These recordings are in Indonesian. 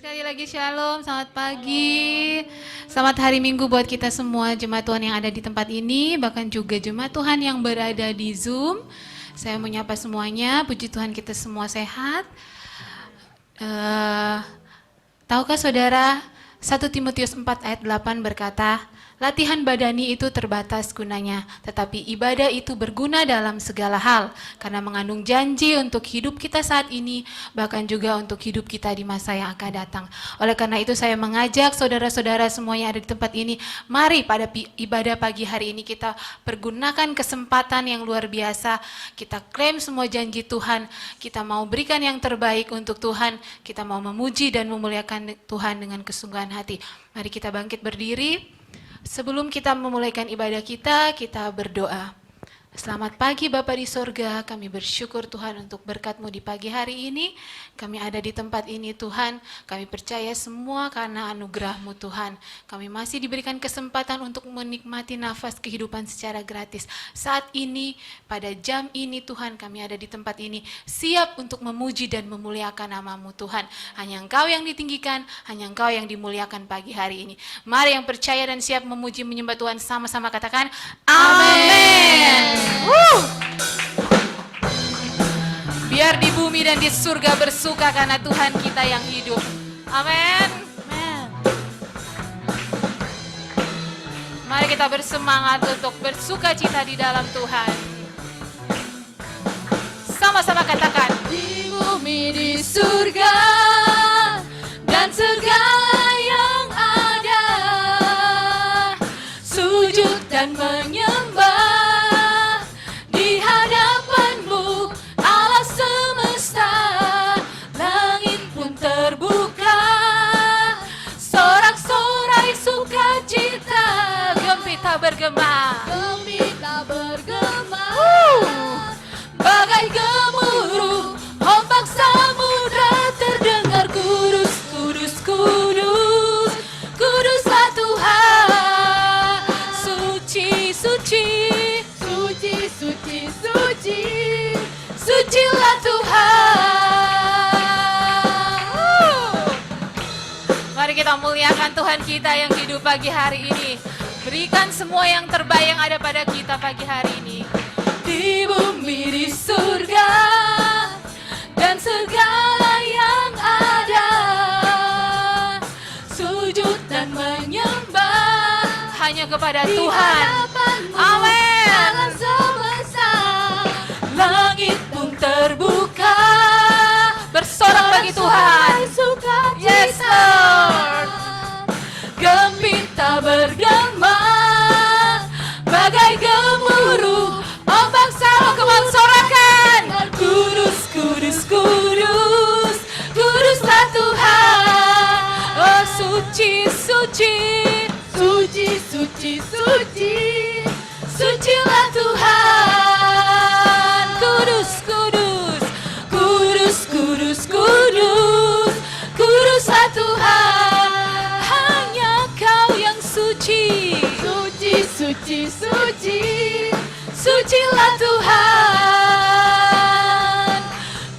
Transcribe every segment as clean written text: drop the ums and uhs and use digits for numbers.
Sekali lagi shalom, selamat pagi. Selamat hari Minggu buat kita semua jemaat Tuhan yang ada di tempat ini, bahkan juga jemaat Tuhan yang berada di Zoom. Saya menyapa semuanya, puji Tuhan kita semua sehat. Tahukah saudara, 1 Timotius 4 ayat 8 berkata, latihan badani itu terbatas gunanya, tetapi ibadah itu berguna dalam segala hal, karena mengandung janji untuk hidup kita saat ini, bahkan juga untuk hidup kita di masa yang akan datang. Oleh karena itu saya mengajak saudara-saudara semua yang ada di tempat ini, mari pada ibadah pagi hari ini kita pergunakan kesempatan yang luar biasa, kita klaim semua janji Tuhan, kita mau berikan yang terbaik untuk Tuhan, kita mau memuji dan memuliakan Tuhan dengan kesungguhan hati. Mari kita bangkit berdiri. Sebelum kita memulaikan ibadah kita berdoa. Selamat pagi Bapa di sorga, kami bersyukur Tuhan untuk berkat-Mu di pagi hari ini. Kami ada di tempat ini Tuhan, kami percaya semua karena anugerah-Mu Tuhan. Kami masih diberikan kesempatan untuk menikmati nafas kehidupan secara gratis. Saat ini, pada jam ini Tuhan, kami ada di tempat ini, siap untuk memuji dan memuliakan nama-Mu Tuhan. Hanya Engkau yang ditinggikan, hanya Engkau yang dimuliakan pagi hari ini. Mari yang percaya dan siap memuji menyembah Tuhan sama-sama katakan, Amin. Biar di bumi dan di surga bersuka karena Tuhan kita yang hidup. Amin. Mari kita bersemangat untuk bersuka cita di dalam Tuhan. Sama-sama katakan, di bumi di surga dan segala yang ada, sujud dan menyembah di hadapan-Mu, Allah semesta. Langit pun terbuka, sorak-sorai sukacita, gembira bergema, bagai gemuruh ombak samudra terdengar, kudus, kudus, kudus, kuduslah Tuhan. Suci, suci, suci, suci, suci, sucilah Tuhan. Mari kita muliakan Tuhan kita yang hidup pagi hari ini. Berikan semua yang terbaik yang ada pada kita pagi hari ini. Di bumi di surga dan segala yang ada, sujud dan menyembah hanya kepada Tuhan. Amin. Langit pun terbuka, bersorak bagi Tuhan. Yes Lord. Gembira bergema, bagai gemuruh ombak sama, kembali sorakan. Kudus, kudus, kudus, kuduslah Tuhan. Oh suci, suci, suci, suci, suci, sucilah Tuhan. Kudus, kudus, kudus, kudus, kudus, kuduslah Tuhan. Hanya Kau yang suci, suci, suci, suci, sucilah Tuhan.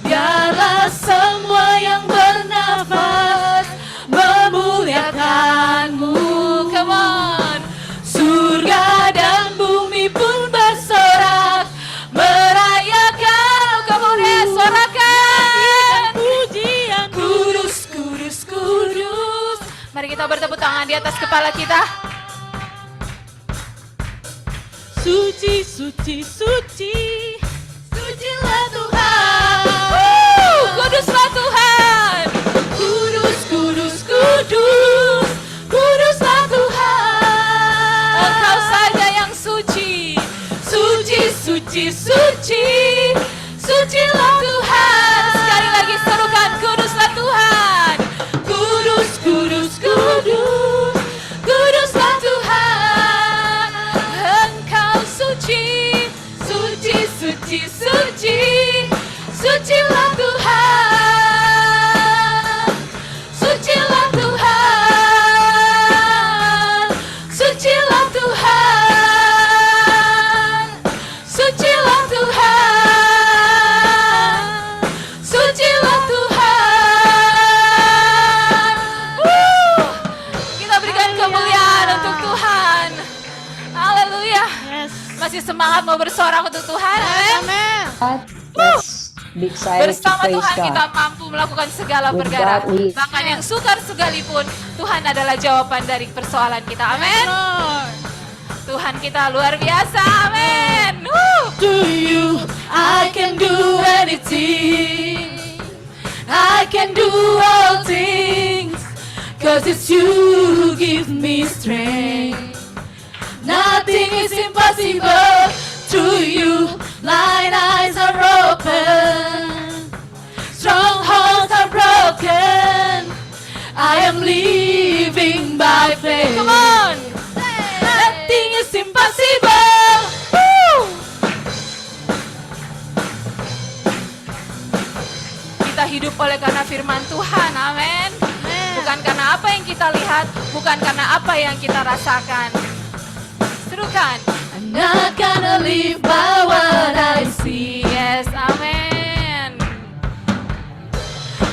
Biarlah semua yang bernafas memuliakan-Mu. Come on. Surga dan bumi pun bersorak merayakan. Come on, sorakan pujian. Kudus, kudus, kudus. Mari kita bertepuk tangan di atas kepala kita. Suci, suci, suci, sucilah Tuhan. Kuduslah Tuhan. Kudus, kudus, kudus, kuduslah Tuhan. Engkau saja yang suci. Suci, suci, suci, sucilah Tuhan. Sekali lagi serukan, kuduslah Tuhan. Kudus, kudus, kudus, kuduslah Tuhan. Engkau suci, suci, suci, suci, sucilah Tuhan. Sucilah Tuhan. Sucilah Tuhan. Sucilah Tuhan. masih semangat mau bersorak untuk Tuhan? Amin. Let's be excited to Bersama praise Tuhan kita God. mampu melakukan segala With perkara. God we- Bahkan yang sukar sekalipun, Tuhan adalah jawaban dari persoalan kita. Amin. Tuhan kita luar biasa. Amin. To you, I can do anything. I can do all things. Cause it's you who give me strength. Nothing is impossible to you. Blind eyes are open. Strongholds are broken. I am living by faith. Come on. Nothing is impossible. Woo! Kita hidup oleh karena firman Tuhan. Amin. Bukan karena apa yang kita lihat, bukan karena apa yang kita rasakan. Serukan. I'm not gonna live by what I see. Yes, amin.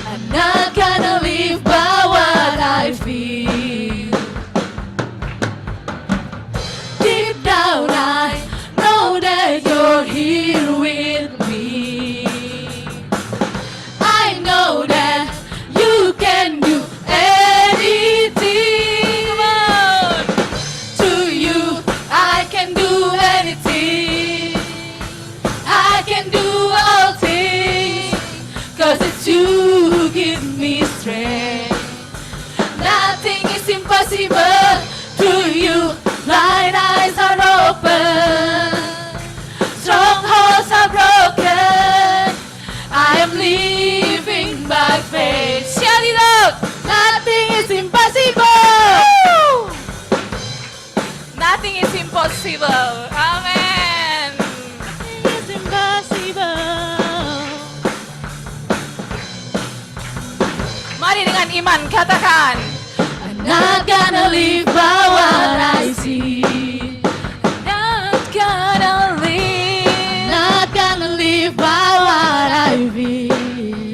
I'm not gonna live by what I feel. Deep down I know that you're here with me. I know that you can do anything. Come on. To you, I can do anything. I can do all things. Cause it's you who give me strength. Nothing is impossible to you. Blind eyes are open. Strongholds are broken. I am living by faith. Shout it out. Nothing is impossible. Nothing is impossible. Amen. It's impossible. Mari dengan iman katakan. I'm not gonna live by what I see. Not gonna live Not gonna live by what I feel.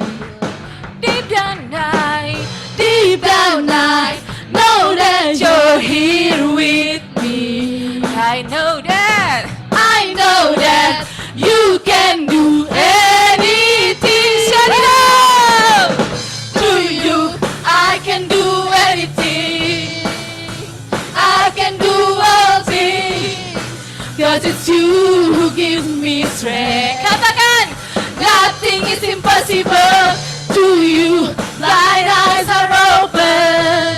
deep down I Deep down I know that you're here with me. I know that. I know that you can do anything. Shout it out. To you, I can do anything. I can do all things. Cause it's you who gives me strength. Katakan. Nothing is impossible to you. Blind eyes are open.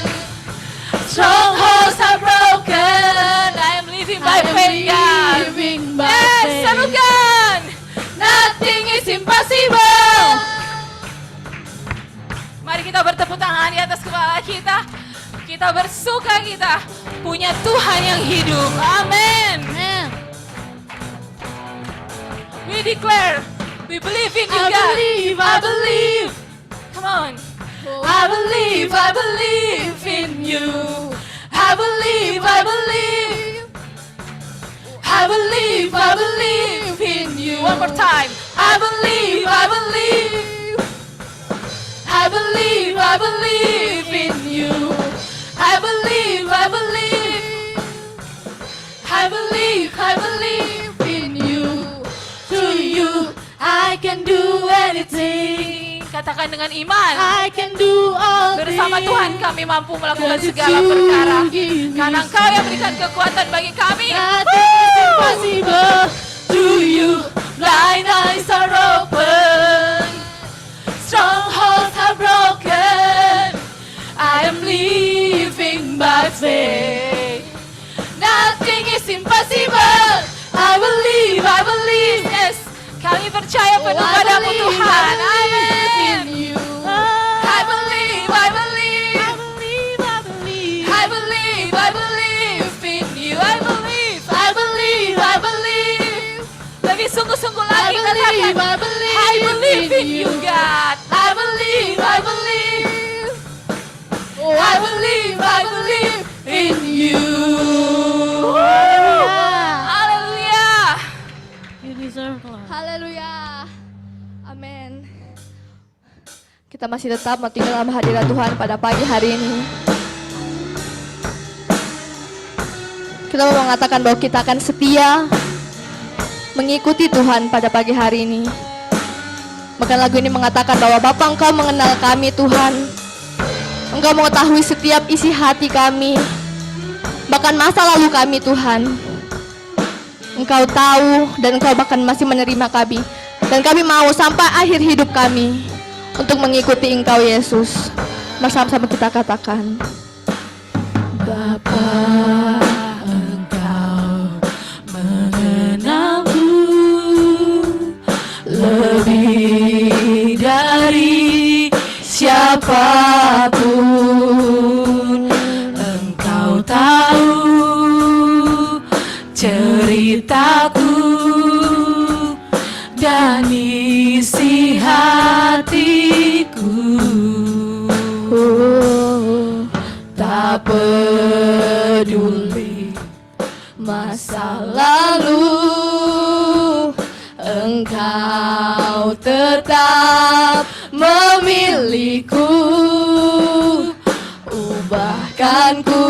Strongholds are broken. I am living I by am faith, God. living by Yes, faith. salukan. Nothing is impossible. Mari kita bertepuk tangan di atas kepala kita. Kita bersuka kita punya Tuhan yang hidup. Amin. We declare, we believe in you, I God. believe, I believe. Come on. I believe in you. I believe, I believe. I believe in you. One more time. I believe, I believe. I believe in you. I believe, I believe. I believe in you. To you, I can do anything. Katakan dengan iman. I can do all Bersama things. Tuhan kami mampu melakukan Cause it's segala you perkara. who give me Karena Engkau yang berikan kekuatan bagi kami. Nothing is impossible to you. Blind eyes are open. Strongholds are broken. I am living by faith. Nothing is impossible. I believe, Yes, kami percaya penuh padamu Tuhan. Amin. in you. I believe, I believe. I believe in you. I believe. I believe. Lebih sungguh-sungguh I lagi believe, katakan. I I believe in you, God. I believe. I believe in you. Haleluya. You deserve Lord. Haleluya. Amin. Kita masih tetap mau tinggal dalam hadirat Tuhan pada pagi hari ini. Kita mau mengatakan bahwa kita akan setia mengikuti Tuhan pada pagi hari ini. Bahkan lagu ini mengatakan bahwa Bapa, Engkau mengenal kami Tuhan. Engkau mengetahui setiap isi hati kami, bahkan masa lalu kami Tuhan. Engkau tahu dan Engkau bahkan masih menerima kami. Dan kami mau sampai akhir hidup kami untuk mengikuti Engkau Yesus. Bersama-sama kita katakan, Bapa, Engkau mengenalku lebih dari siapapun. Engkau tahu ceritaku dan isi hatiku. Tak peduli masa lalu, Engkau tetap memilihku. Ubahkan ku,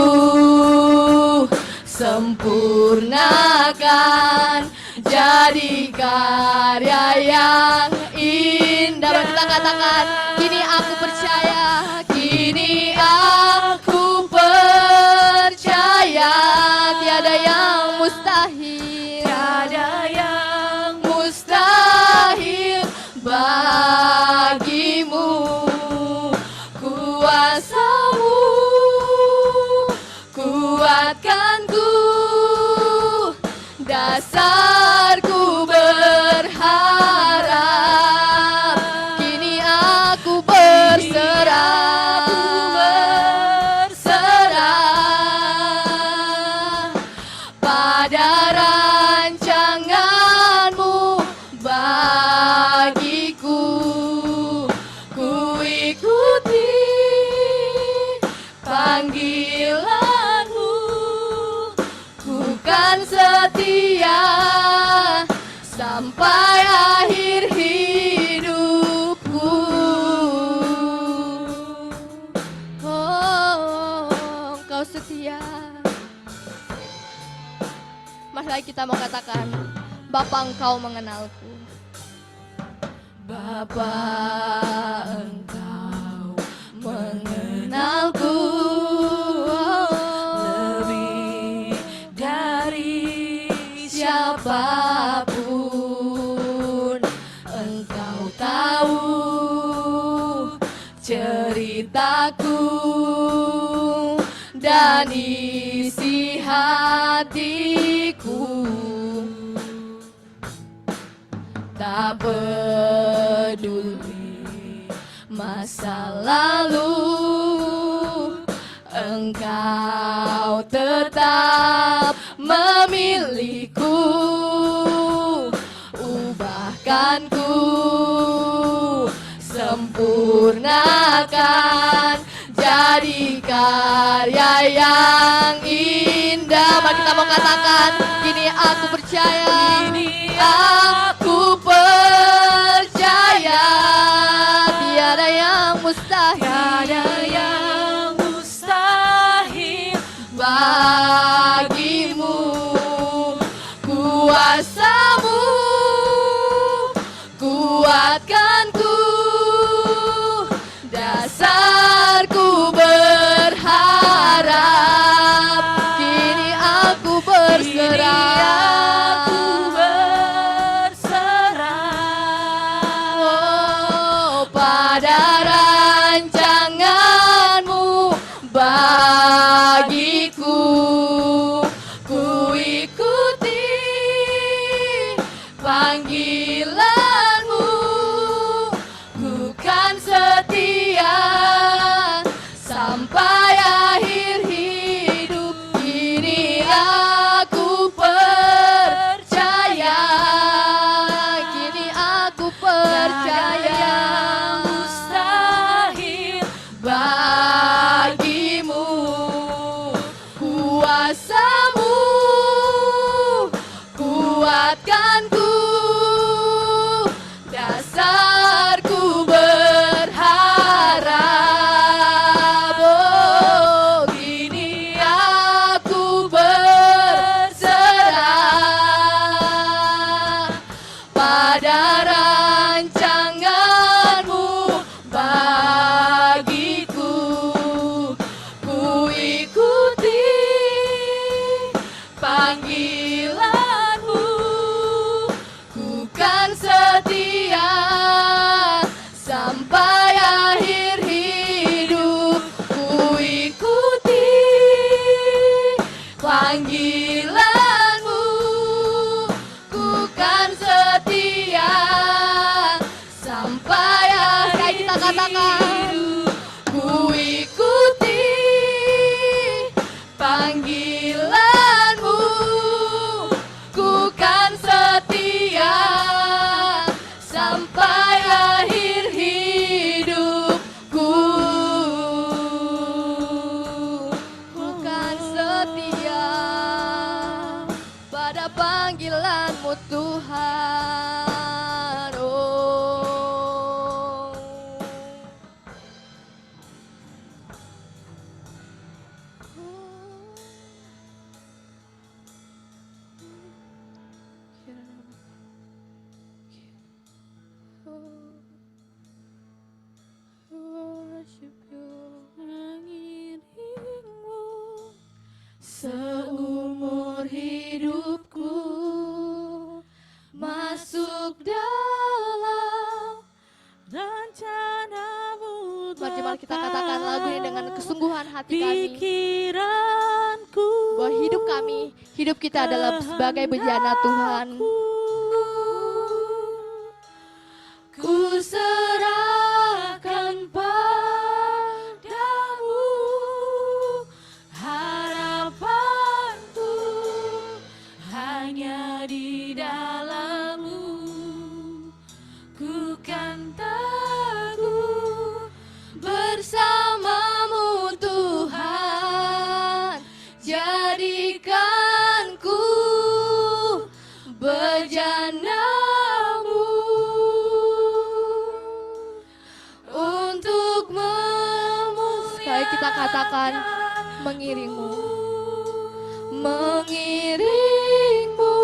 sempurnakan, jadi karya yang indah. Mari kita katakan, kini aku percaya, kini aku percaya, tiada yang mustahil, tiada yang mustahil bagimu. Kuasamu kuatkanku, dasarku berharap, kini aku berserah, pada rancanganmu bagiku. Ku ikuti panggilanmu, bukan setia sampai akhir hidupku. Oh, Engkau setia. Mari kita mau katakan, Bapa, Engkau mengenalku. Bapa, Engkau mengenalku lebih dari siapapun. Engkau tahu ceritaku dan isi hatiku. Tak peduli masa lalu, Engkau tetap memilihku. Ubahkan ku, sempurnakan, jadi karya yang indah. Mari kita mau katakan, kini aku percaya, kini aku percaya, tiada yang mustahil, tiada yang mustahil bagimu. Kuasamu kuatkanku, dasarku berharap, kini aku berserah, oh, pada rancanganmu bagiku. Ku ikuti panggilanmu, bukan setia sampai akhir hidup. Kini aku percaya, kini aku percaya, mustahil bagimu. Tuhan. Oh. Worship you. Mengiringmu seumur hidupku, masuk dalam rencanamu. Mari kita katakan lagu ini dengan kesungguhan hati kami. Pikiranku, Bahwa hidup kita adalah sebagai bejana Tuhan. ku serahkan padamu harapanku, hanya di dalam-Mu ku kan teguh bersama-Mu Tuhan. Jadikanku bejana-Mu untuk Sekali kita katakan mengiringmu. mengiringmu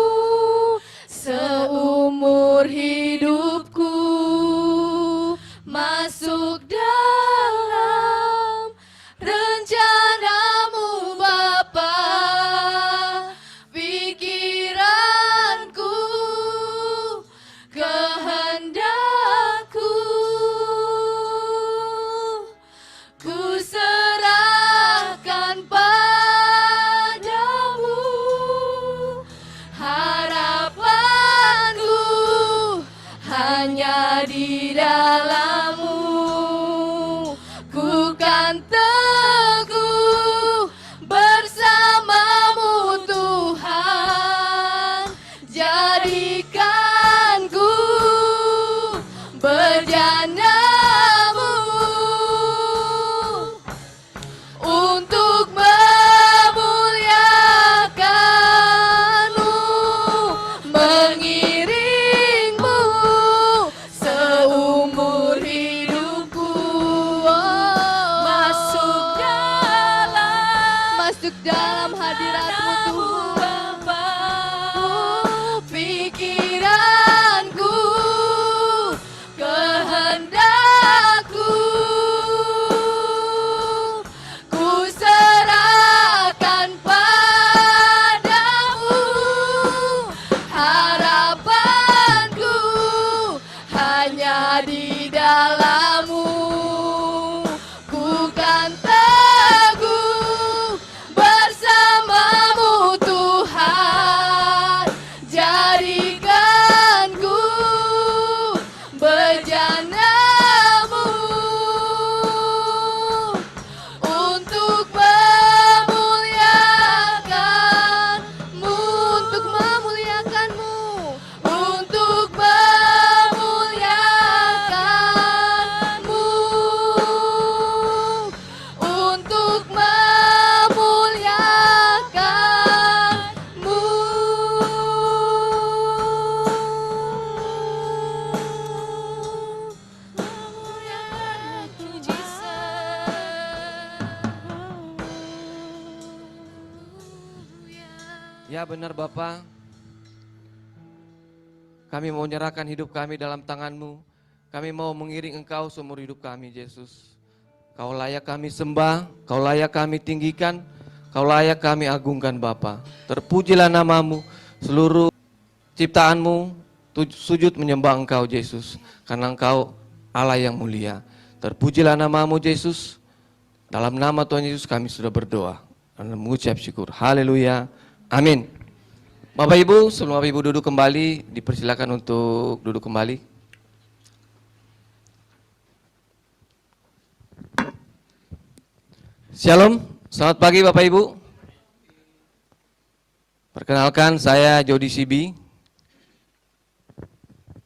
seumur hidupku, masuk dalam rencana-Mu Bapa. Pikiranku, kehendakku, ku serahkan padamu harapanku, hanya di dalam-Mu ku kan teguh bersama-Mu Tuhan. Jadikanku bejana-Mu untuk memuliakan-Mu, mengiringmu seumur hidupku. Masuk dalam hadirat-Mu Tuhan. Pikiranku, kehendakku, ku serahkan padamu harapanku, hanya di dalam-Mu ku kan teguh bersama-Mu Tuhan. Jadikanku bejana-Mu untuk memuliakan-Mu, untuk memuliakan-Mu, untuk memuliakan-Mu, untuk memuliakan-Mu. Memuliakan-Mu, Jesus. Ya benar Bapa, kami mau menyerahkan hidup kami dalam tangan-Mu. Kami mau mengiring Engkau seumur hidup kami, Yesus. Kau layak kami sembah, Kau layak kami tinggikan, Kau layak kami agungkan Bapa. Terpujilah nama-Mu, seluruh ciptaan-Mu sujud menyembah Engkau, Yesus. Karena Engkau Allah yang mulia. Terpujilah nama-Mu, Yesus. Dalam nama Tuhan Yesus kami sudah berdoa dan mengucap syukur. Haleluya. Amin. Bapak Ibu, sebelum Bapak Ibu duduk kembali, dipersilakan untuk duduk kembali. Shalom, selamat pagi Bapak Ibu. Perkenalkan, saya Jody Sibi.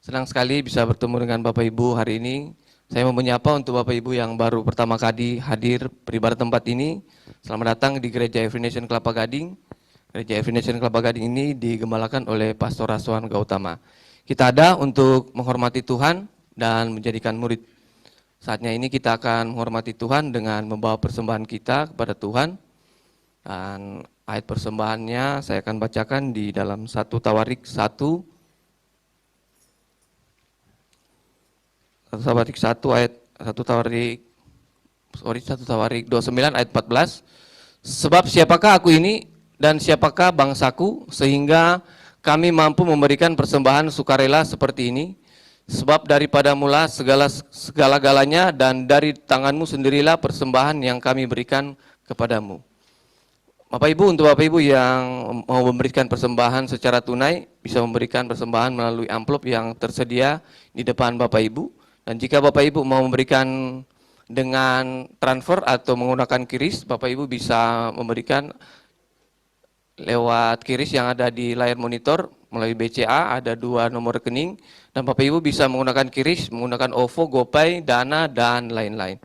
Senang sekali bisa bertemu dengan Bapak Ibu hari ini. Saya mau menyapa untuk Bapak Ibu yang baru pertama kali hadir beribadah tempat ini. Selamat datang di Gereja Every Nation Kelapa Gading. Gereja Every Nation Kelapa Gading ini digembalakan oleh Pastor Raswan Gautama. Kita ada untuk menghormati Tuhan dan menjadikan murid. Saatnya ini kita akan menghormati Tuhan dengan membawa persembahan kita kepada Tuhan. Dan ayat persembahannya saya akan bacakan di dalam 1 Tawarik 1. 1 Tawarik 29 ayat 14. Sebab siapakah aku ini dan siapakah bangsaku sehingga kami mampu memberikan persembahan sukarela seperti ini? Sebab daripada mula segala-galanya dan dari tanganmu sendirilah persembahan yang kami berikan kepadamu. Bapak Ibu, untuk Bapak Ibu yang mau memberikan persembahan secara tunai, bisa memberikan persembahan melalui amplop yang tersedia di depan Bapak Ibu. Dan jika Bapak Ibu mau memberikan dengan transfer atau menggunakan QRIS, Bapak Ibu bisa memberikan lewat QRIS yang ada di layar monitor melalui BCA, ada 2 nomor rekening, dan Bapak Ibu bisa menggunakan QRIS, menggunakan OVO, GoPay, Dana, dan lain-lain.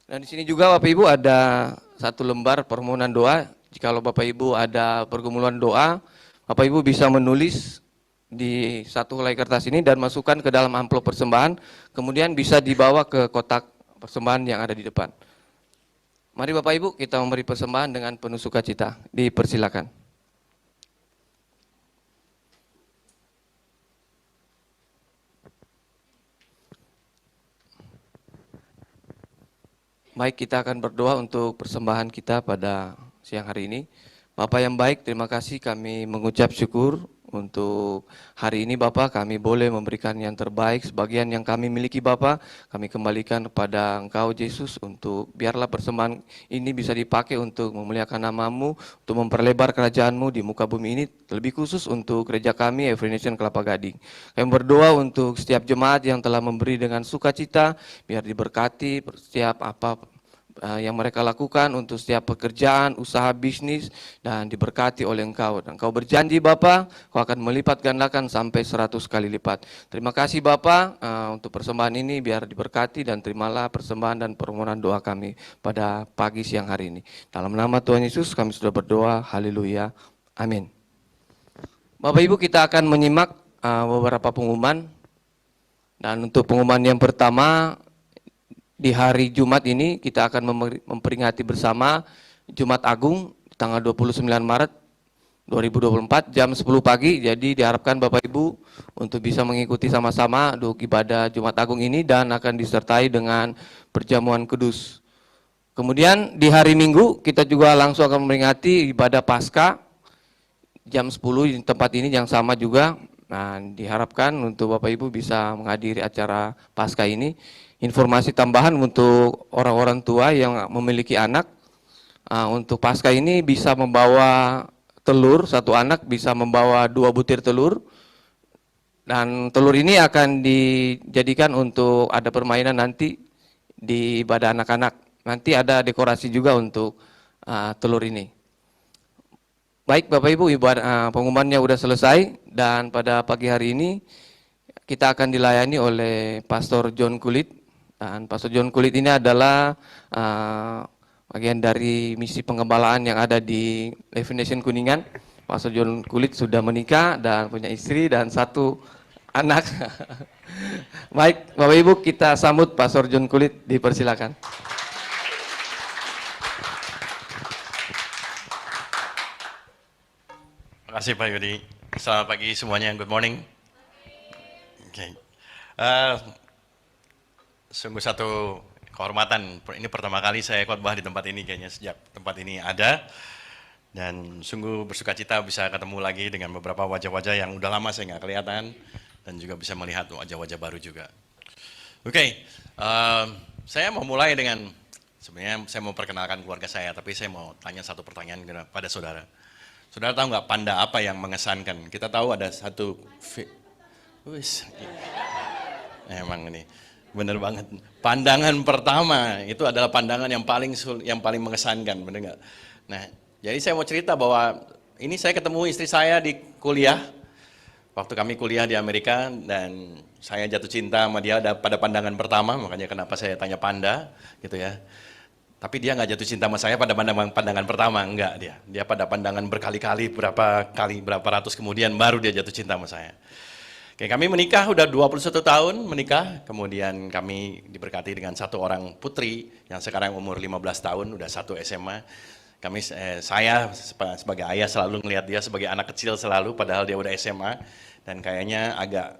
Dan di sini juga Bapak Ibu ada 1 lembar permohonan doa. Jikalau Bapak Ibu ada pergumulan doa, Bapak Ibu bisa menulis di 1 helai kertas ini dan masukkan ke dalam amplop persembahan, kemudian bisa dibawa ke kotak persembahan yang ada di depan. Mari Bapak Ibu kita memberi persembahan dengan penuh sukacita. Dipersilakan. Baik, kita akan berdoa untuk persembahan kita pada siang hari ini. Bapak yang baik, terima kasih kami mengucap syukur untuk hari ini Bapak, kami boleh memberikan yang terbaik, sebagian yang kami miliki Bapak, kami kembalikan kepada Engkau Yesus untuk biarlah persembahan ini bisa dipakai untuk memuliakan nama-Mu, untuk memperlebar kerajaan-Mu di muka bumi ini, terlebih khusus untuk gereja kami Every Nation Kelapa Gading. Kami berdoa untuk setiap jemaat yang telah memberi dengan sukacita, biar diberkati setiap apa yang mereka lakukan untuk setiap pekerjaan, usaha, bisnis, dan diberkati oleh Engkau. Dan Engkau berjanji Bapa, Kau akan melipat gandakan sampai 100 kali lipat. Terima kasih Bapa untuk persembahan ini, biar diberkati dan terimalah persembahan dan permohonan doa kami pada pagi siang hari ini. Dalam nama Tuhan Yesus kami sudah berdoa, haleluya, amin. Bapak Ibu, kita akan menyimak beberapa pengumuman. Dan untuk pengumuman yang pertama, di hari Jumat ini kita akan memperingati bersama Jumat Agung tanggal 29 Maret 2024 jam 10 pagi. Jadi diharapkan Bapak Ibu untuk bisa mengikuti sama-sama untuk ibadah Jumat Agung ini dan akan disertai dengan perjamuan kudus. Kemudian di hari Minggu kita juga langsung akan memperingati ibadah Paskah jam 10 di tempat ini yang sama juga. Nah, diharapkan untuk Bapak Ibu bisa menghadiri acara Paskah ini. Informasi tambahan untuk orang-orang tua yang memiliki anak, untuk Paskah ini bisa membawa telur, 1 anak bisa membawa 2 butir telur, dan telur ini akan dijadikan untuk ada permainan nanti di ibadah anak-anak. Nanti ada dekorasi juga untuk telur ini. Baik Bapak Ibu, pengumumannya sudah selesai dan pada pagi hari ini kita akan dilayani oleh Pastor John Kulit. Dan Pastor John Kulit ini adalah bagian dari misi pengembalaan yang ada di Every Nation Kuningan. Pastor John Kulit sudah menikah dan punya istri dan 1 anak. Baik, Bapak Ibu kita sambut Pastor John Kulit, dipersilakan. Terima kasih Pak Yudi. Selamat pagi semuanya, good morning. Oke. Sungguh satu kehormatan, ini pertama kali saya khotbah di tempat ini kayaknya sejak tempat ini ada. Dan sungguh bersuka cita bisa ketemu lagi dengan beberapa wajah-wajah yang udah lama saya nggak kelihatan. Dan juga bisa melihat wajah-wajah baru juga. Oke, saya mau mulai dengan, sebenarnya saya mau perkenalkan keluarga saya, tapi saya mau tanya satu pertanyaan kepada saudara. Saudara tahu nggak panda apa yang mengesankan? Kita tahu ada satu, emang ini. Bener banget. Pandangan pertama itu adalah pandangan yang paling mengesankan, bener nggak? Nah, jadi saya mau cerita bahwa ini saya ketemu istri saya di kuliah. Waktu kami kuliah di Amerika dan saya jatuh cinta sama dia pada pandangan pertama, makanya kenapa saya tanya panda, gitu ya. Tapi dia nggak jatuh cinta sama saya pada pandangan pertama, enggak dia. Dia pada pandangan berkali-kali, berapa ratus kemudian baru dia jatuh cinta sama saya. Oke, kami menikah udah 21 tahun menikah, kemudian kami diberkati dengan satu orang putri yang sekarang umur 15 tahun, udah satu SMA. Saya sebagai ayah selalu ngelihat dia sebagai anak kecil selalu, padahal dia udah SMA dan kayaknya agak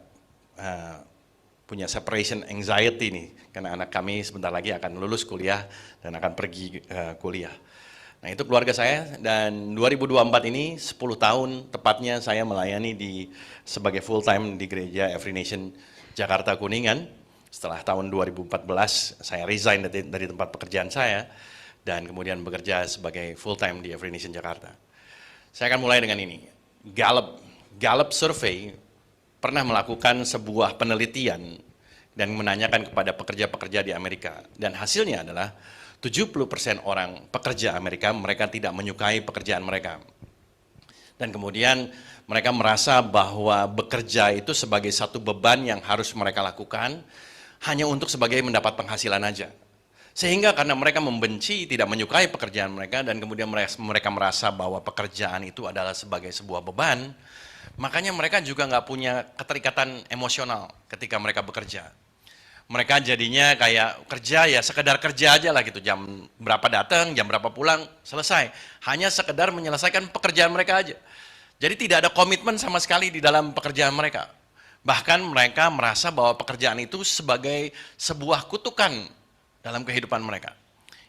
punya separation anxiety nih, karena anak kami sebentar lagi akan lulus kuliah dan akan pergi kuliah. Nah itu keluarga saya, dan 2024 ini 10 tahun tepatnya saya melayani sebagai full time di gereja Every Nation Jakarta Kuningan. Setelah tahun 2014 saya resign dari tempat pekerjaan saya dan kemudian bekerja sebagai full time di Every Nation Jakarta. Saya akan mulai dengan ini. Gallup Survey pernah melakukan sebuah penelitian dan menanyakan kepada pekerja-pekerja di Amerika, dan hasilnya adalah 70% orang pekerja Amerika, mereka tidak menyukai pekerjaan mereka. Dan kemudian mereka merasa bahwa bekerja itu sebagai satu beban yang harus mereka lakukan hanya untuk sebagai mendapat penghasilan aja. Sehingga karena mereka membenci, tidak menyukai pekerjaan mereka, dan kemudian mereka merasa bahwa pekerjaan itu adalah sebagai sebuah beban, makanya mereka juga nggak punya keterikatan emosional ketika mereka bekerja. Mereka jadinya kayak kerja ya sekedar kerja aja lah gitu, jam berapa datang, jam berapa pulang, selesai. Hanya sekedar menyelesaikan pekerjaan mereka aja. Jadi tidak ada komitmen sama sekali di dalam pekerjaan mereka. Bahkan mereka merasa bahwa pekerjaan itu sebagai sebuah kutukan dalam kehidupan mereka.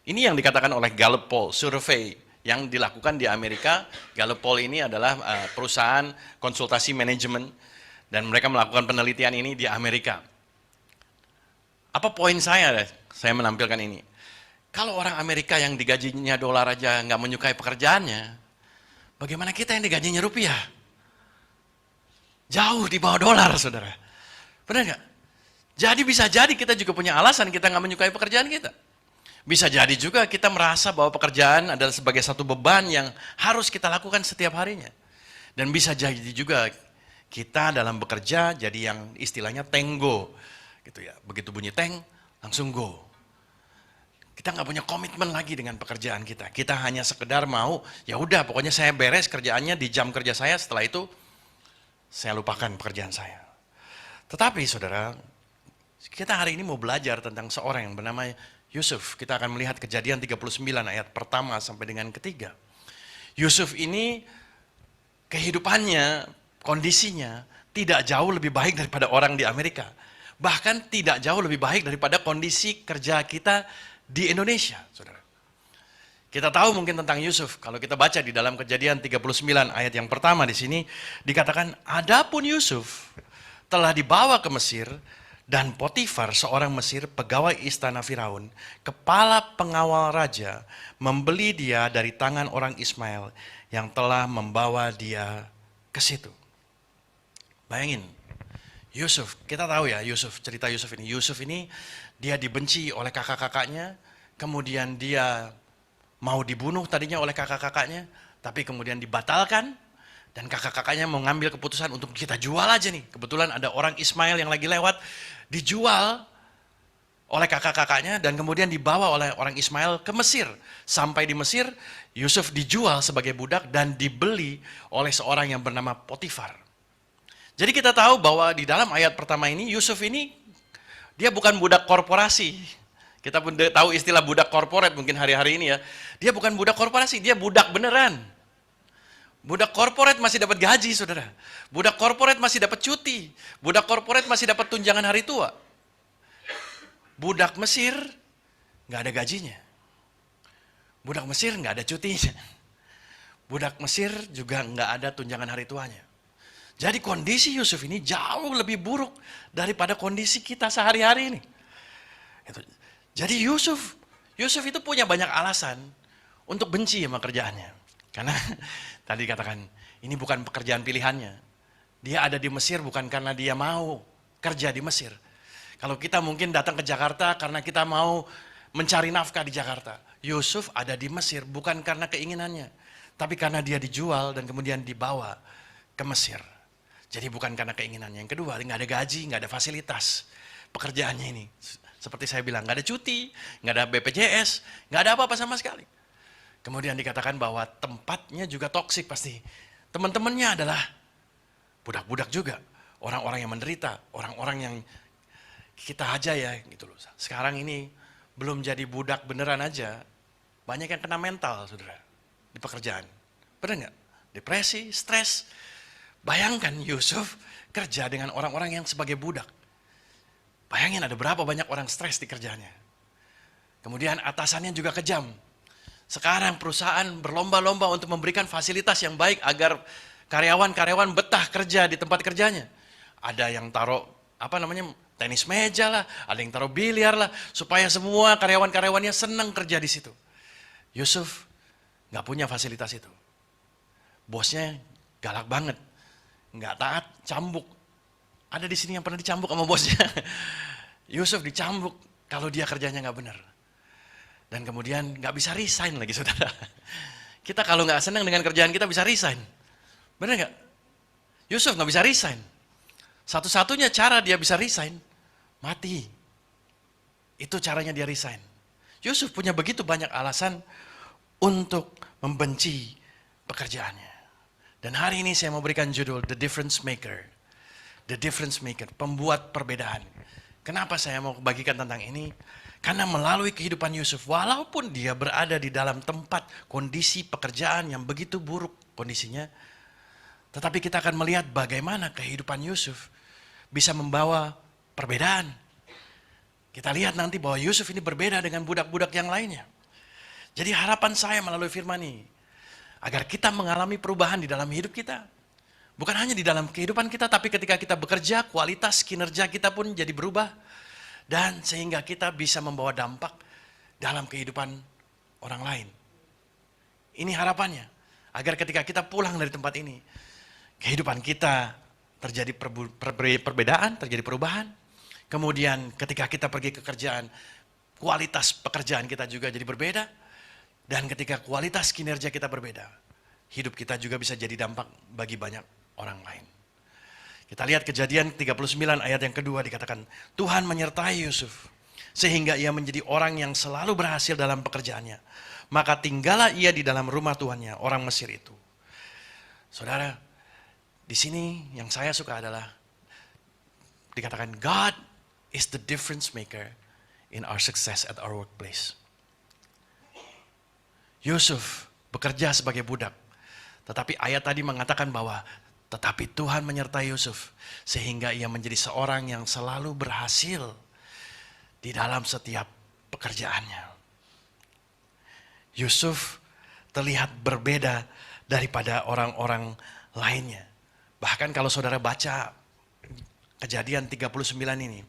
Ini yang dikatakan oleh Gallup Poll Survey yang dilakukan di Amerika. Gallup Poll ini adalah perusahaan konsultasi manajemen dan mereka melakukan penelitian ini di Amerika. Apa poin saya menampilkan ini? Kalau orang Amerika yang digajinya dolar aja nggak menyukai pekerjaannya, bagaimana kita yang digajinya rupiah? Jauh di bawah dolar, saudara. Benar nggak? Jadi bisa jadi kita juga punya alasan kita nggak menyukai pekerjaan kita. Bisa jadi juga kita merasa bahwa pekerjaan adalah sebagai satu beban yang harus kita lakukan setiap harinya. Dan bisa jadi juga kita dalam bekerja jadi yang istilahnya tenggo. Gitu ya, begitu bunyi teng, langsung go. Kita nggak punya komitmen lagi dengan pekerjaan kita. Kita hanya sekedar mau, ya udah, pokoknya saya beres kerjaannya di jam kerja saya. Setelah itu saya lupakan pekerjaan saya. Tetapi saudara, kita hari ini mau belajar tentang seorang yang bernama Yusuf. Kita akan melihat Kejadian 39 ayat pertama sampai dengan ketiga. Yusuf ini kehidupannya, kondisinya tidak jauh lebih baik daripada orang di Amerika. Bahkan tidak jauh lebih baik daripada kondisi kerja kita di Indonesia, saudara. Kita tahu mungkin tentang Yusuf, kalau kita baca di dalam Kejadian 39 ayat yang pertama di sini, dikatakan, adapun Yusuf telah dibawa ke Mesir, dan Potifar seorang Mesir, pegawai istana Firaun, kepala pengawal raja, membeli dia dari tangan orang Ismail yang telah membawa dia ke situ. Bayangin, Yusuf, kita tahu ya cerita Yusuf ini. Yusuf ini dia dibenci oleh kakak-kakaknya, kemudian dia mau dibunuh tadinya oleh kakak-kakaknya, tapi kemudian dibatalkan, dan kakak-kakaknya mau ngambil keputusan untuk kita jual aja nih. Kebetulan ada orang Ismail yang lagi lewat, dijual oleh kakak-kakaknya, dan kemudian dibawa oleh orang Ismail ke Mesir. Sampai di Mesir, Yusuf dijual sebagai budak dan dibeli oleh seorang yang bernama Potifar. Jadi kita tahu bahwa di dalam ayat pertama ini, Yusuf ini, dia bukan budak korporasi. Kita pun tahu istilah budak korporat mungkin hari-hari ini ya. Dia bukan budak korporasi, dia budak beneran. Budak korporat masih dapat gaji, saudara. Budak korporat masih dapat cuti. Budak korporat masih dapat tunjangan hari tua. Budak Mesir, nggak ada gajinya. Budak Mesir nggak ada cutinya. Budak Mesir juga nggak ada tunjangan hari tuanya. Jadi kondisi Yusuf ini jauh lebih buruk daripada kondisi kita sehari-hari ini. Jadi Yusuf itu punya banyak alasan untuk benci sama kerjaannya. Karena tadi katakan, ini bukan pekerjaan pilihannya. Dia ada di Mesir bukan karena dia mau kerja di Mesir. Kalau kita mungkin datang ke Jakarta karena kita mau mencari nafkah di Jakarta. Yusuf ada di Mesir bukan karena keinginannya, tapi karena dia dijual dan kemudian dibawa ke Mesir. Jadi bukan karena keinginannya. Yang kedua, nggak ada gaji, nggak ada fasilitas pekerjaannya ini. Seperti saya bilang, nggak ada cuti, nggak ada BPJS, nggak ada apa-apa sama sekali. Kemudian dikatakan bahwa tempatnya juga toksik pasti. Teman-temannya adalah budak-budak juga. Orang-orang yang menderita, orang-orang yang kita aja ya gitu loh. Sekarang ini belum jadi budak beneran aja, banyak yang kena mental, saudara, di pekerjaan. Benar nggak? Depresi, stres. Bayangkan Yusuf kerja dengan orang-orang yang sebagai budak. Bayangin ada berapa banyak orang stres di kerjanya. Kemudian atasannya juga kejam. Sekarang perusahaan berlomba-lomba untuk memberikan fasilitas yang baik agar karyawan-karyawan betah kerja di tempat kerjanya. Ada yang taruh tenis meja lah, ada yang taruh biliar lah, supaya semua karyawan-karyawannya senang kerja di situ. Yusuf nggak punya fasilitas itu. Bosnya galak banget, nggak taat, cambuk. Ada di sini yang pernah dicambuk sama bosnya. Yusuf dicambuk kalau dia kerjanya nggak benar. Dan kemudian nggak bisa resign lagi, saudara. Kita kalau nggak senang dengan kerjaan kita bisa resign. Benar nggak? Yusuf nggak bisa resign. Satu-satunya cara dia bisa resign, mati. Itu caranya dia resign. Yusuf punya begitu banyak alasan untuk membenci pekerjaannya. Dan hari ini saya mau berikan judul The Difference Maker. The Difference Maker, pembuat perbedaan. Kenapa saya mau bagikan tentang ini? Karena melalui kehidupan Yusuf, walaupun dia berada di dalam tempat kondisi pekerjaan yang begitu buruk kondisinya, tetapi kita akan melihat bagaimana kehidupan Yusuf bisa membawa perbedaan. Kita lihat nanti bahwa Yusuf ini berbeda dengan budak-budak yang lainnya. Jadi harapan saya melalui firman ini, agar kita mengalami perubahan di dalam hidup kita. Bukan hanya di dalam kehidupan kita, tapi ketika kita bekerja, kualitas kinerja kita pun jadi berubah. Dan sehingga kita bisa membawa dampak dalam kehidupan orang lain. Ini harapannya, agar ketika kita pulang dari tempat ini, kehidupan kita terjadi perbedaan, terjadi perubahan. Kemudian ketika kita pergi ke kerjaan, kualitas pekerjaan kita juga jadi berbeda. Dan ketika kualitas kinerja kita berbeda, hidup kita juga bisa jadi dampak bagi banyak orang lain. Kita lihat Kejadian 39 ayat yang kedua dikatakan, Tuhan menyertai Yusuf sehingga ia menjadi orang yang selalu berhasil dalam pekerjaannya. Maka tinggallah ia di dalam rumah tuannya, orang Mesir itu. Saudara, di sini yang saya suka adalah dikatakan God is the difference maker in our success at our workplace. Yusuf bekerja sebagai budak. Tetapi ayat tadi mengatakan bahwa tetapi Tuhan menyertai Yusuf sehingga ia menjadi seorang yang selalu berhasil di dalam setiap pekerjaannya. Yusuf terlihat berbeda daripada orang-orang lainnya. Bahkan kalau saudara baca Kejadian 39 ini,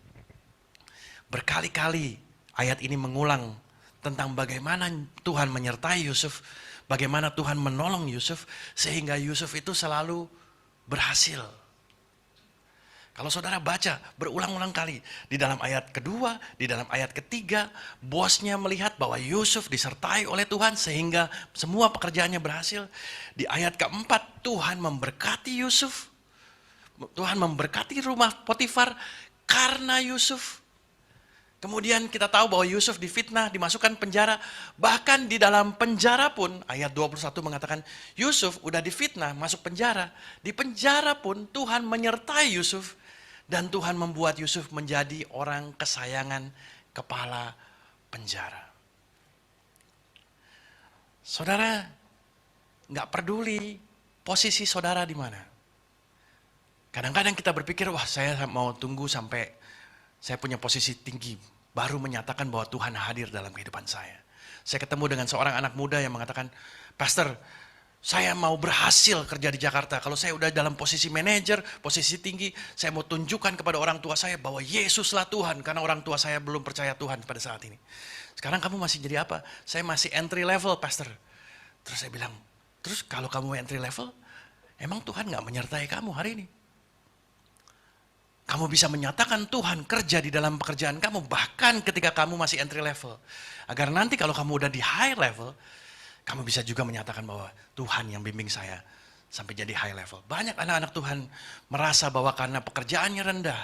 berkali-kali ayat ini mengulang tentang bagaimana Tuhan menyertai Yusuf, bagaimana Tuhan menolong Yusuf sehingga Yusuf itu selalu berhasil. Kalau saudara baca berulang-ulang kali, di dalam ayat kedua, di dalam ayat ketiga, bosnya melihat bahwa Yusuf disertai oleh Tuhan sehingga semua pekerjaannya berhasil. Di ayat keempat, Tuhan memberkati Yusuf. Tuhan memberkati rumah Potifar karena Yusuf. Kemudian kita tahu bahwa Yusuf difitnah, dimasukkan penjara. Bahkan di dalam penjara pun, ayat 21 mengatakan, Yusuf udah difitnah, masuk penjara. Di penjara pun Tuhan menyertai Yusuf. Dan Tuhan membuat Yusuf menjadi orang kesayangan kepala penjara. Saudara, nggak peduli posisi saudara di mana. Kadang-kadang kita berpikir, wah saya mau tunggu sampai saya punya posisi tinggi, baru menyatakan bahwa Tuhan hadir dalam kehidupan saya. Saya ketemu dengan seorang anak muda yang mengatakan, Pastor, saya mau berhasil kerja di Jakarta. Kalau saya udah dalam posisi manajer, posisi tinggi, saya mau tunjukkan kepada orang tua saya bahwa Yesuslah Tuhan. Karena orang tua saya belum percaya Tuhan pada saat ini. Sekarang kamu masih jadi apa? Saya masih entry level, Pastor. Terus saya bilang, terus kalau kamu entry level, emang Tuhan gak menyertai kamu hari ini? Kamu bisa menyatakan Tuhan kerja di dalam pekerjaan kamu, bahkan ketika kamu masih entry level. Agar nanti kalau kamu udah di high level, kamu bisa juga menyatakan bahwa Tuhan yang bimbing saya sampai jadi high level. Banyak anak-anak Tuhan merasa bahwa karena pekerjaannya rendah,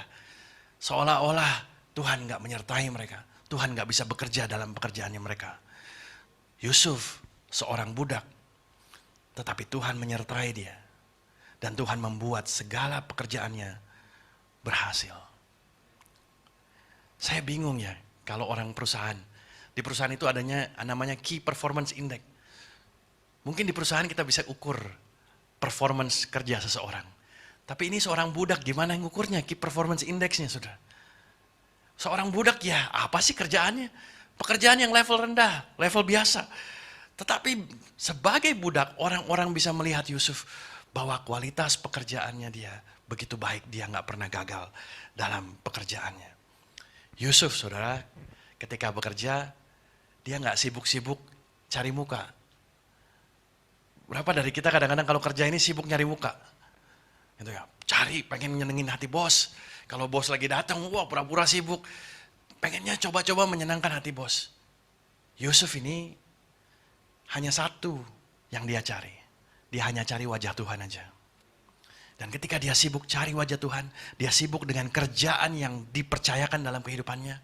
seolah-olah Tuhan gak menyertai mereka. Tuhan nggak bisa bekerja dalam pekerjaannya mereka. Yusuf seorang budak, tetapi Tuhan menyertai dia. Dan Tuhan membuat segala pekerjaannya berhasil. Saya bingung ya, kalau orang perusahaan. Di perusahaan itu adanya namanya Key Performance Index. Mungkin di perusahaan kita bisa ukur performance kerja seseorang. Tapi ini seorang budak, gimana ngukurnya Key Performance Index-nya, saudara? Seorang budak ya, apa sih kerjaannya? Pekerjaan yang level rendah, level biasa. Tetapi sebagai budak, orang-orang bisa melihat Yusuf bahwa kualitas pekerjaannya dia begitu baik, dia nggak pernah gagal dalam pekerjaannya. Yusuf, saudara, ketika bekerja, dia nggak sibuk-sibuk cari muka. Berapa dari kita kadang-kadang kalau kerja ini sibuk nyari muka? Gitu ya, cari, pengen nyenengin hati bos. Kalau bos lagi datang, wah pura-pura sibuk. Pengennya coba-coba menyenangkan hati bos. Yusuf ini hanya satu yang dia cari. Dia hanya cari wajah Tuhan aja. Dan ketika dia sibuk cari wajah Tuhan, dia sibuk dengan kerjaan yang dipercayakan dalam kehidupannya.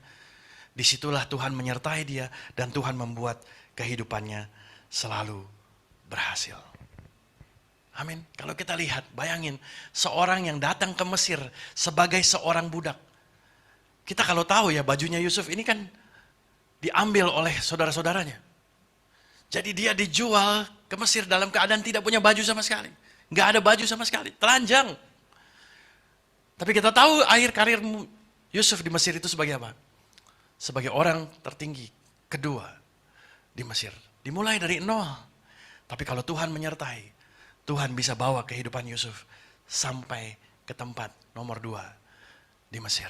Disitulah Tuhan menyertai dia dan Tuhan membuat kehidupannya selalu berhasil. Amin. Kalau kita lihat, bayangin seorang yang datang ke Mesir sebagai seorang budak. Kita kalau tahu ya bajunya Yusuf ini kan diambil oleh saudara-saudaranya. Jadi dia dijual ke Mesir dalam keadaan tidak punya baju sama sekali. Nggak ada baju sama sekali, telanjang. Tapi kita tahu akhir karir Yusuf di Mesir itu sebagai apa? Sebagai orang tertinggi kedua di Mesir. Dimulai dari nol. Tapi kalau Tuhan menyertai, Tuhan bisa bawa kehidupan Yusuf sampai ke tempat nomor 2 di Mesir.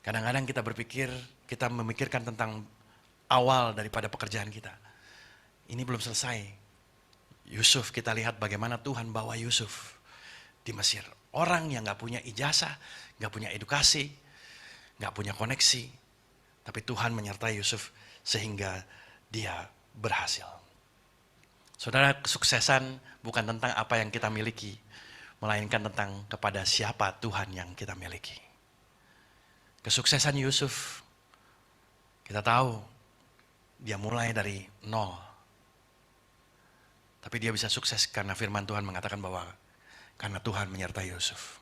Kadang-kadang kita berpikir, kita memikirkan tentang awal daripada pekerjaan kita. Ini belum selesai. Yusuf, kita lihat bagaimana Tuhan bawa Yusuf di Mesir. Orang yang gak punya ijazah, gak punya edukasi, gak punya koneksi. Tapi Tuhan menyertai Yusuf sehingga dia berhasil. Saudara, kesuksesan bukan tentang apa yang kita miliki, melainkan tentang kepada siapa Tuhan yang kita miliki. Kesuksesan Yusuf, kita tahu dia mulai dari nol. Tapi dia bisa sukses karena firman Tuhan mengatakan bahwa karena Tuhan menyertai Yusuf.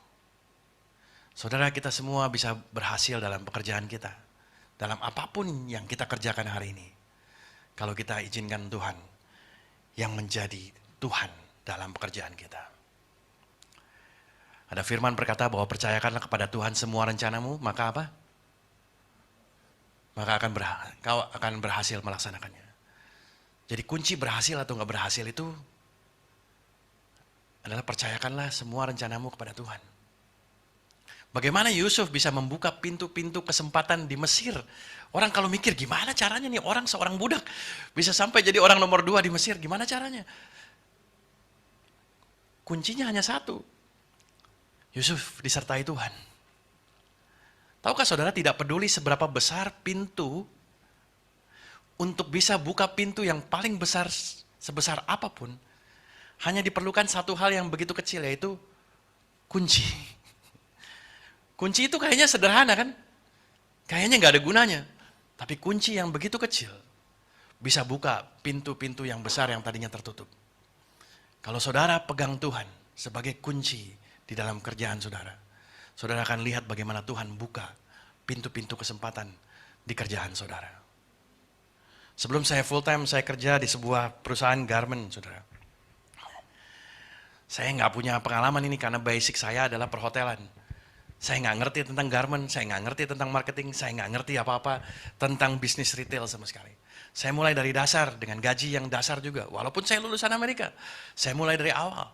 Saudara, kita semua bisa berhasil dalam pekerjaan kita. Dalam apapun yang kita kerjakan hari ini. Kalau kita izinkan Tuhan yang menjadi Tuhan dalam pekerjaan kita. Ada firman berkata bahwa percayakanlah kepada Tuhan semua rencanamu, maka apa? Maka kau akan berhasil melaksanakannya. Jadi kunci berhasil atau nggak berhasil itu adalah percayakanlah semua rencanamu kepada Tuhan. Bagaimana Yusuf bisa membuka pintu-pintu kesempatan di Mesir? Orang kalau mikir gimana caranya nih orang seorang budak bisa sampai jadi orang nomor 2 di Mesir, gimana caranya? Kuncinya hanya satu. Yusuf disertai Tuhan. Tahukah saudara, tidak peduli seberapa besar pintu, untuk bisa buka pintu yang paling besar sebesar apapun, hanya diperlukan satu hal yang begitu kecil, yaitu kunci. Kunci itu kayaknya sederhana kan? Kayaknya nggak ada gunanya. Tapi kunci yang begitu kecil bisa buka pintu-pintu yang besar yang tadinya tertutup. Kalau saudara pegang Tuhan sebagai kunci di dalam kerjaan saudara, saudara akan lihat bagaimana Tuhan buka pintu-pintu kesempatan di kerjaan saudara. Sebelum saya full time, saya kerja di sebuah perusahaan garment, saudara. Saya nggak punya pengalaman ini karena basic saya adalah perhotelan. Saya nggak ngerti tentang garment, saya nggak ngerti tentang marketing, saya nggak ngerti apa-apa tentang bisnis retail sama sekali. Saya mulai dari dasar dengan gaji yang dasar juga. Walaupun saya lulusan Amerika, saya mulai dari awal.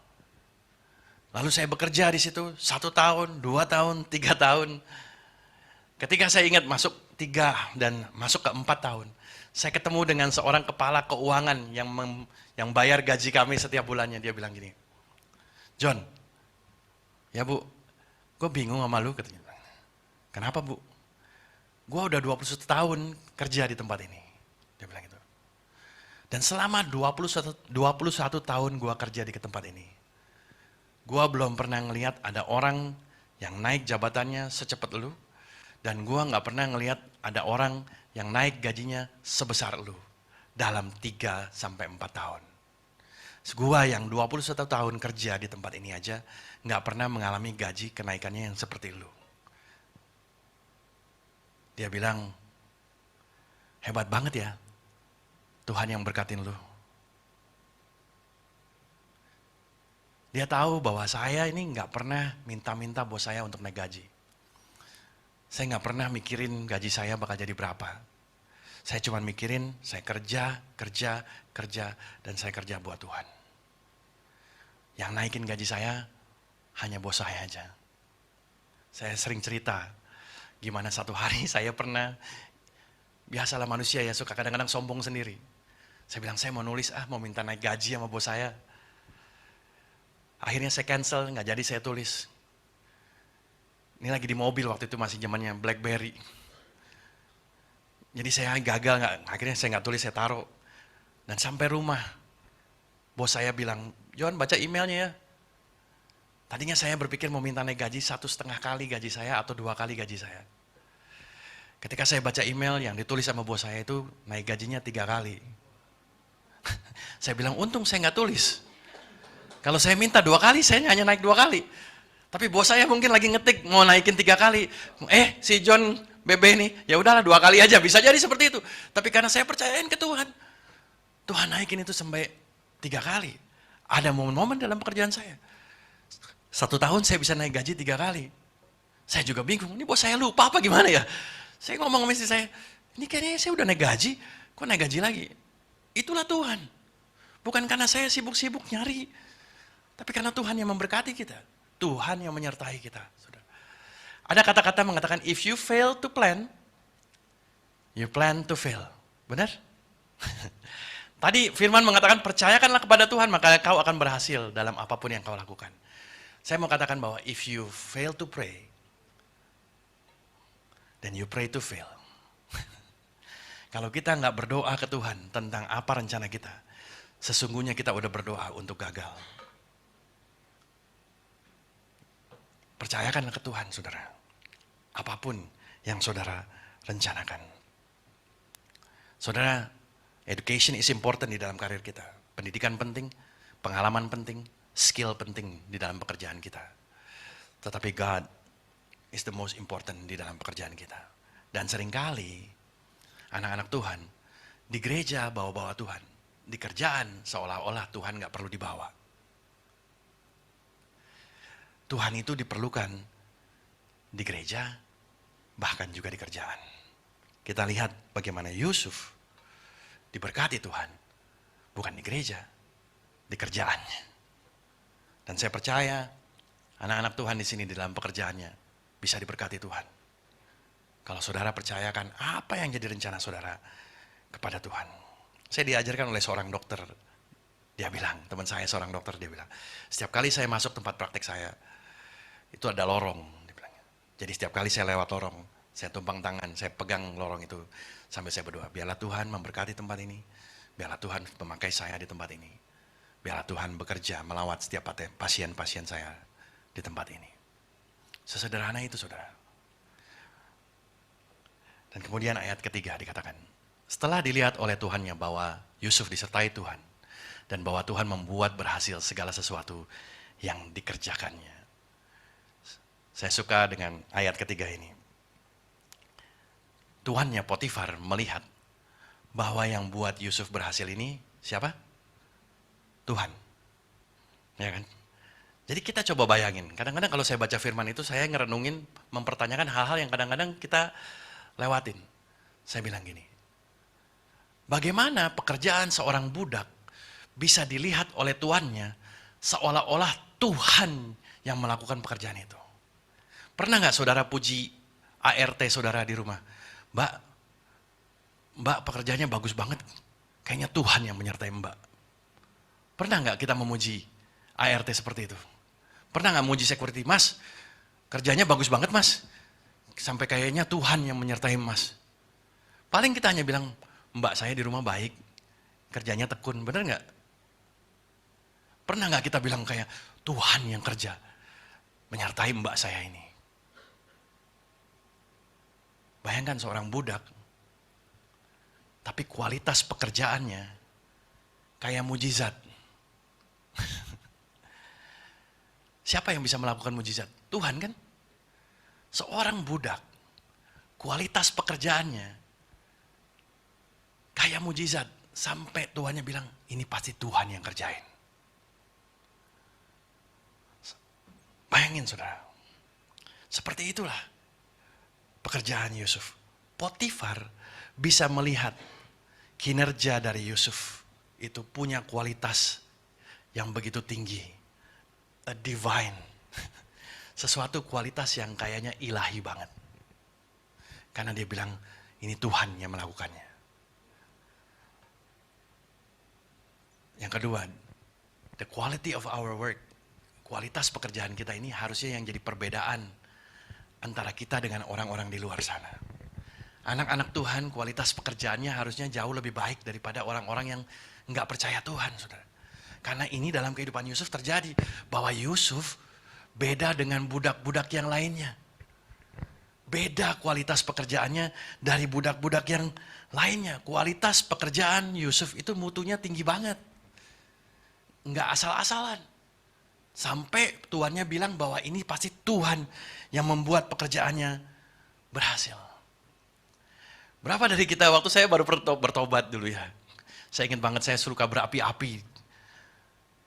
Lalu saya bekerja di situ 1 tahun, 2 tahun, 3 tahun. Ketika saya ingat masuk 3 dan masuk ke 4 tahun, saya ketemu dengan seorang kepala keuangan yang bayar gaji kami setiap bulannya. Dia bilang gini, John, ya Bu, gue bingung sama lu, katanya. Kenapa Bu? Gue udah 21 tahun kerja di tempat ini. Dia bilang gitu. Dan selama 21 tahun gue kerja di tempat ini, gue belum pernah ngelihat ada orang yang naik jabatannya secepat lu, Dan gue nggak pernah ngelihat ada orang yang naik gajinya sebesar lu dalam 3 sampai 4 tahun. Gua yang 21 tahun kerja di tempat ini aja nggak pernah mengalami gaji kenaikannya yang seperti lu. Dia bilang, hebat banget ya, Tuhan yang berkatin lu. Dia tahu bahwa saya ini nggak pernah minta-minta bos saya untuk naik gaji. Saya nggak pernah mikirin gaji saya bakal jadi berapa. Saya cuma mikirin, saya kerja, dan saya kerja buat Tuhan. Yang naikin gaji saya, hanya bos saya aja. Saya sering cerita, gimana satu hari saya pernah, biasalah manusia ya suka kadang-kadang sombong sendiri. Saya bilang, saya mau nulis, mau minta naik gaji sama bos saya. Akhirnya saya cancel, nggak jadi saya tulis. Ini lagi di mobil waktu itu masih zamannya BlackBerry. Jadi saya gagal, akhirnya saya nggak tulis, saya taruh. Dan sampai rumah, bos saya bilang, John baca emailnya ya. Tadinya saya berpikir mau minta naik gaji 1,5 kali gaji saya atau 2 kali gaji saya. Ketika saya baca email yang ditulis sama bos saya itu naik gajinya 3 kali. Saya bilang untung saya nggak tulis. Kalau saya minta 2 kali, saya hanya naik 2 kali. Tapi bos saya mungkin lagi ngetik mau naikin 3 kali. Si John Bebe nih, ya udahlah 2 kali aja, bisa jadi seperti itu. Tapi karena saya percayain ke Tuhan, Tuhan naikin itu sampai 3 kali. Ada momen-momen dalam pekerjaan saya. 1 tahun saya bisa naik gaji 3 kali. Saya juga bingung, ini bos saya lupa apa gimana ya? Saya ngomong sama istri saya, ini kayaknya saya udah naik gaji, kok naik gaji lagi? Itulah Tuhan. Bukan karena saya sibuk-sibuk nyari, tapi karena Tuhan yang memberkati kita. Tuhan yang menyertai kita. Saudara. Ada kata-kata mengatakan, if you fail to plan, you plan to fail. Benar? Tadi firman mengatakan, percayakanlah kepada Tuhan, maka kau akan berhasil dalam apapun yang kau lakukan. Saya mau katakan bahwa if you fail to pray, then you pray to fail. Kalau kita nggak berdoa ke Tuhan tentang apa rencana kita, sesungguhnya kita udah berdoa untuk gagal. Percayakanlah ke Tuhan, saudara. Apapun yang saudara rencanakan. Saudara, education is important di dalam karir kita. Pendidikan penting, pengalaman penting, skill penting di dalam pekerjaan kita. Tetapi God is the most important di dalam pekerjaan kita. Dan seringkali anak-anak Tuhan di gereja bawa-bawa Tuhan. Di kerjaan seolah-olah Tuhan gak perlu dibawa. Tuhan itu diperlukan di gereja, bahkan juga di kerjaan. Kita lihat bagaimana Yusuf diberkati Tuhan, bukan di gereja, di kerjaannya. Dan saya percaya anak-anak Tuhan di sini di dalam pekerjaannya bisa diberkati Tuhan. Kalau saudara percayakan apa yang jadi rencana saudara kepada Tuhan. Saya diajarkan oleh seorang dokter, dia bilang, teman saya seorang dokter, dia bilang, setiap kali saya masuk tempat praktek saya, itu ada lorong. Dia bilang. Jadi setiap kali saya lewat lorong, saya tumpang tangan, saya pegang lorong itu, sambil saya berdoa, biarlah Tuhan memberkati tempat ini, biarlah Tuhan memakai saya di tempat ini, biarlah Tuhan bekerja melawat setiap pasien-pasien saya di tempat ini. Sesederhana itu, saudara. Dan kemudian ayat ketiga dikatakan, setelah dilihat oleh Tuhannya bahwa Yusuf disertai Tuhan, dan bahwa Tuhan membuat berhasil segala sesuatu yang dikerjakannya. Saya suka dengan ayat ketiga ini. Tuannya Potifar melihat bahwa yang buat Yusuf berhasil ini siapa? Tuhan. Ya kan? Jadi kita coba bayangin, kadang-kadang kalau saya baca firman itu saya ngerenungin, mempertanyakan hal-hal yang kadang-kadang kita lewatin. Saya bilang gini, bagaimana pekerjaan seorang budak bisa dilihat oleh tuannya seolah-olah Tuhan yang melakukan pekerjaan itu? Pernah nggak saudara puji ART saudara di rumah? Mbak pekerjaannya bagus banget, kayaknya Tuhan yang menyertai Mbak. Pernah nggak kita memuji ART seperti itu? Pernah nggak memuji security? Mas, kerjanya bagus banget mas, sampai kayaknya Tuhan yang menyertai mas. Paling kita hanya bilang, Mbak saya di rumah baik, kerjanya tekun, bener nggak? Pernah nggak kita bilang kayak, Tuhan yang kerja, menyertai Mbak saya ini? Bayangkan seorang budak, tapi kualitas pekerjaannya kayak mujizat. Siapa yang bisa melakukan mujizat? Tuhan kan? Seorang budak, kualitas pekerjaannya kayak mujizat. Sampai Tuhannya bilang, ini pasti Tuhan yang kerjain. Bayangin saudara, seperti itulah pekerjaan Yusuf. Potifar bisa melihat kinerja dari Yusuf itu punya kualitas yang begitu tinggi. A divine. Sesuatu kualitas yang kayaknya ilahi banget. Karena dia bilang, ini Tuhan yang melakukannya. Yang kedua, the quality of our work. Kualitas pekerjaan kita ini harusnya yang jadi perbedaan antara kita dengan orang-orang di luar sana. Anak-anak Tuhan, kualitas pekerjaannya harusnya jauh lebih baik daripada orang-orang yang nggak percaya Tuhan, saudara. Karena ini dalam kehidupan Yusuf terjadi, bahwa Yusuf beda dengan budak-budak yang lainnya. Beda kualitas pekerjaannya dari budak-budak yang lainnya. Kualitas pekerjaan Yusuf itu mutunya tinggi banget. Nggak asal-asalan. Sampai tuannya bilang bahwa ini pasti Tuhan yang membuat pekerjaannya berhasil. Berapa dari kita, waktu saya baru bertobat dulu ya. Saya ingat banget saya suka berapi-api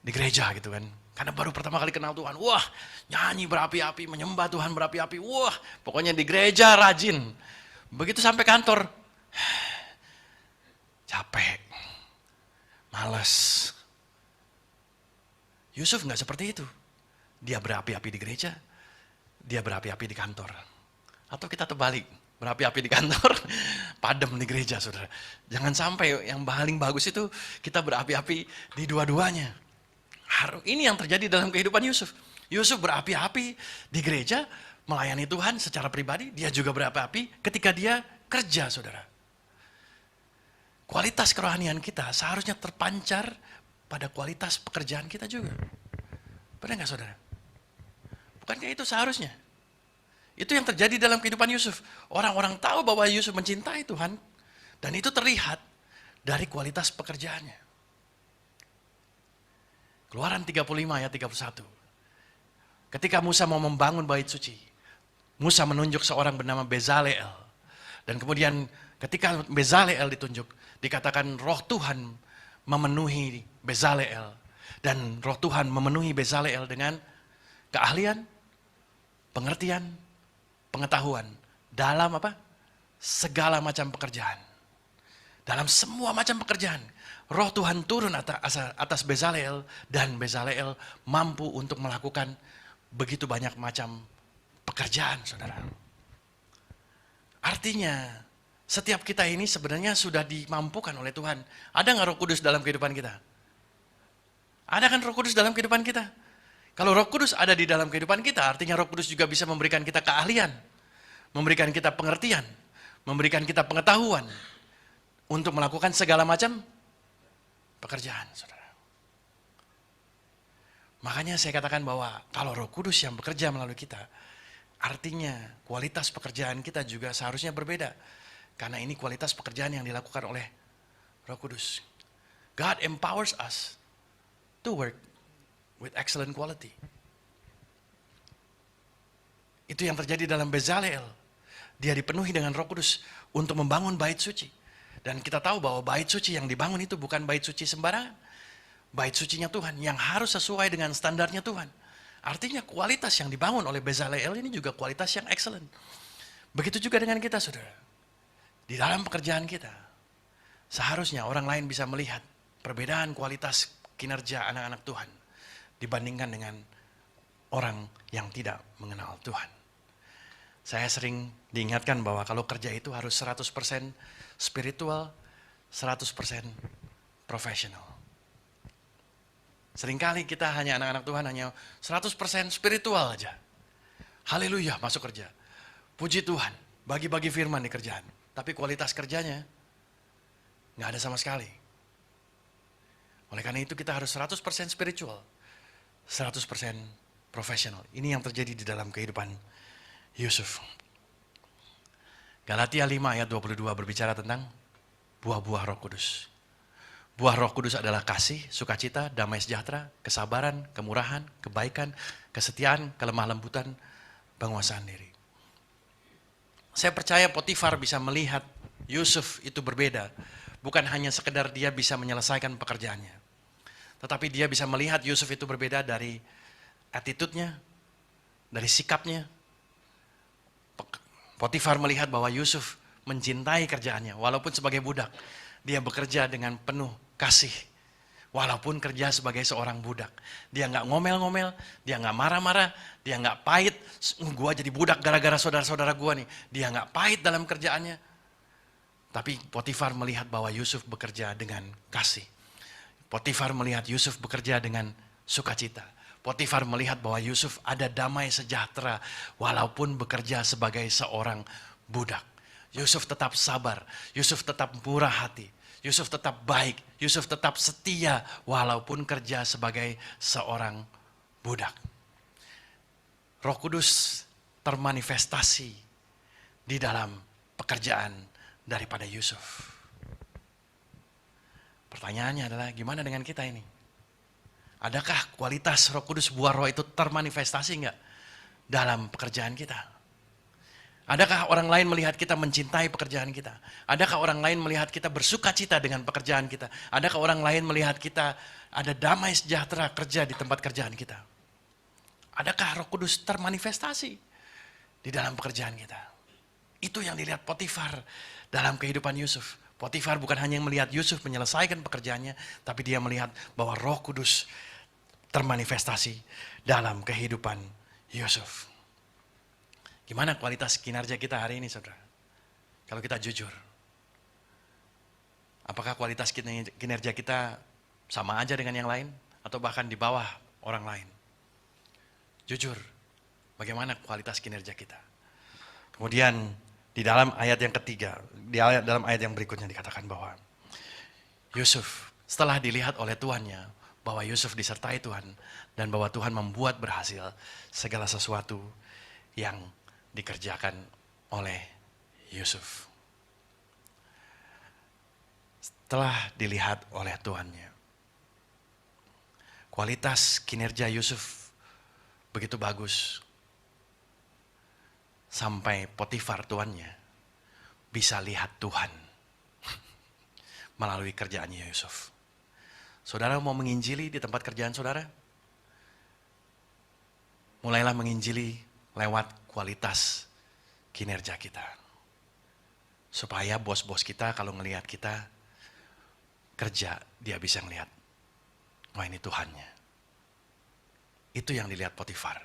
di gereja gitu kan. Karena baru pertama kali kenal Tuhan. Wah, nyanyi berapi-api, menyembah Tuhan berapi-api. Wah, pokoknya di gereja rajin. Begitu sampai kantor, capek, malas. Yusuf nggak seperti itu. Dia berapi-api di gereja, dia berapi-api di kantor. Atau kita terbalik, berapi-api di kantor, padam di gereja, saudara. Jangan sampai yang paling bagus itu kita berapi-api di dua-duanya. Ini yang terjadi dalam kehidupan Yusuf. Yusuf berapi-api di gereja, melayani Tuhan secara pribadi, dia juga berapi-api ketika dia kerja, saudara. Kualitas kerohanian kita seharusnya terpancar pada kualitas pekerjaan kita juga. Benar nggak saudara? Bukankah itu seharusnya? Itu yang terjadi dalam kehidupan Yusuf. Orang-orang tahu bahwa Yusuf mencintai Tuhan, dan itu terlihat dari kualitas pekerjaannya. Keluaran 35 ayat 31. Ketika Musa mau membangun bait suci, Musa menunjuk seorang bernama Bezaleel. Dan kemudian ketika Bezaleel ditunjuk, dikatakan roh Tuhan memenuhi Bezaleel. Dan roh Tuhan memenuhi Bezaleel dengan keahlian, pengertian, pengetahuan dalam apa? Segala macam pekerjaan. Dalam semua macam pekerjaan, roh Tuhan turun atas Bezaleel, dan Bezaleel mampu untuk melakukan begitu banyak macam pekerjaan, saudara. Artinya, setiap kita ini sebenarnya sudah dimampukan oleh Tuhan. Ada nggak Roh Kudus dalam kehidupan kita? Ada kan Roh Kudus dalam kehidupan kita? Kalau Roh Kudus ada di dalam kehidupan kita, artinya Roh Kudus juga bisa memberikan kita keahlian, memberikan kita pengertian, memberikan kita pengetahuan untuk melakukan segala macam pekerjaan, saudara. Makanya saya katakan bahwa kalau Roh Kudus yang bekerja melalui kita, artinya kualitas pekerjaan kita juga seharusnya berbeda. Karena ini kualitas pekerjaan yang dilakukan oleh Roh Kudus. God empowers us to work with excellent quality. Itu yang terjadi dalam Bezaleel. Dia dipenuhi dengan Roh Kudus untuk membangun bait suci. Dan kita tahu bahwa bait suci yang dibangun itu bukan bait suci sembarangan. Bait sucinya Tuhan yang harus sesuai dengan standarnya Tuhan. Artinya kualitas yang dibangun oleh Bezaleel ini juga kualitas yang excellent. Begitu juga dengan kita, saudara. Di dalam pekerjaan kita, seharusnya orang lain bisa melihat perbedaan kualitas kinerja anak-anak Tuhan dibandingkan dengan orang yang tidak mengenal Tuhan. Saya sering diingatkan bahwa kalau kerja itu harus 100% spiritual, 100% profesional. Seringkali kita hanya anak-anak Tuhan hanya 100% spiritual aja. Haleluya, masuk kerja. Puji Tuhan, bagi-bagi firman di kerjaan. Tapi kualitas kerjanya nggak ada sama sekali. Oleh karena itu kita harus 100% spiritual, 100% profesional. Ini yang terjadi di dalam kehidupan Yusuf. Galatia 5 ayat 22 berbicara tentang buah-buah Roh Kudus. Buah Roh Kudus adalah kasih, sukacita, damai sejahtera, kesabaran, kemurahan, kebaikan, kesetiaan, kelemah lembutan, penguasaan diri. Saya percaya Potifar bisa melihat Yusuf itu berbeda. Bukan hanya sekedar dia bisa menyelesaikan pekerjaannya. Tetapi dia bisa melihat Yusuf itu berbeda dari attitude-nya, dari sikapnya. Potifar melihat bahwa Yusuf mencintai kerjaannya. Walaupun sebagai budak, dia bekerja dengan penuh kasih. Walaupun kerja sebagai seorang budak. Dia nggak ngomel-ngomel, dia nggak marah-marah, dia nggak pahit. Gua jadi budak gara-gara saudara-saudara gua nih. Dia nggak pahit dalam kerjaannya. Tapi Potifar melihat bahwa Yusuf bekerja dengan kasih. Potifar melihat Yusuf bekerja dengan sukacita. Potifar melihat bahwa Yusuf ada damai sejahtera walaupun bekerja sebagai seorang budak. Yusuf tetap sabar, Yusuf tetap murah hati, Yusuf tetap baik, Yusuf tetap setia walaupun kerja sebagai seorang budak. Roh Kudus termanifestasi di dalam pekerjaan daripada Yusuf. Pertanyaannya adalah gimana dengan kita ini? Adakah kualitas Roh Kudus, buah roh itu termanifestasi enggak dalam pekerjaan kita? Adakah orang lain melihat kita mencintai pekerjaan kita? Adakah orang lain melihat kita bersuka cita dengan pekerjaan kita? Adakah orang lain melihat kita ada damai sejahtera kerja di tempat kerjaan kita? Adakah Roh Kudus termanifestasi di dalam pekerjaan kita? Itu yang dilihat Potifar dalam kehidupan Yusuf. Potifar bukan hanya melihat Yusuf menyelesaikan pekerjaannya, tapi dia melihat bahwa Roh Kudus termanifestasi dalam kehidupan Yusuf. Gimana kualitas kinerja kita hari ini, saudara? Kalau kita jujur. Apakah kualitas kinerja kita sama aja dengan yang lain? Atau bahkan di bawah orang lain? Jujur, bagaimana kualitas kinerja kita? Kemudian di dalam ayat yang ketiga, dalam ayat yang berikutnya dikatakan bahwa Yusuf setelah dilihat oleh tuannya bahwa Yusuf disertai Tuhan dan bahwa Tuhan membuat berhasil segala sesuatu yang dikerjakan oleh Yusuf. Setelah dilihat oleh tuannya, kualitas kinerja Yusuf begitu bagus sampai Potifar tuannya bisa lihat Tuhan melalui kerjaannya Yusuf. Saudara mau menginjili di tempat kerjaan saudara? Mulailah menginjili lewat kualitas kinerja kita. Supaya bos-bos kita kalau ngelihat kita kerja, dia bisa ngelihat, wah ini Tuhannya. Itu yang dilihat Potifar.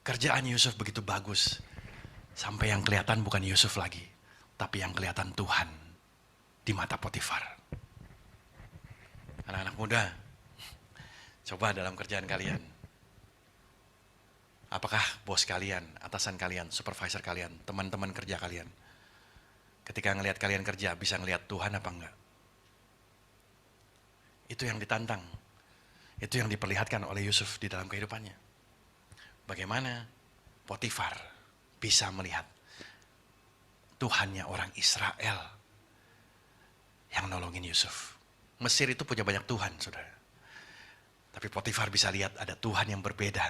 Kerjaan Yusuf begitu bagus, sampai yang kelihatan bukan Yusuf lagi, tapi yang kelihatan Tuhan di mata Potifar. Anak-anak muda, coba dalam kerjaan kalian, apakah bos kalian, atasan kalian, supervisor kalian, teman-teman kerja kalian, ketika ngelihat kalian kerja bisa ngelihat Tuhan apa enggak? Itu yang ditantang, itu yang diperlihatkan oleh Yusuf di dalam kehidupannya. Bagaimana Potifar bisa melihat Tuhannya orang Israel yang nolongin Yusuf. Mesir itu punya banyak Tuhan, saudara. Tapi Potifar bisa lihat ada Tuhan yang berbeda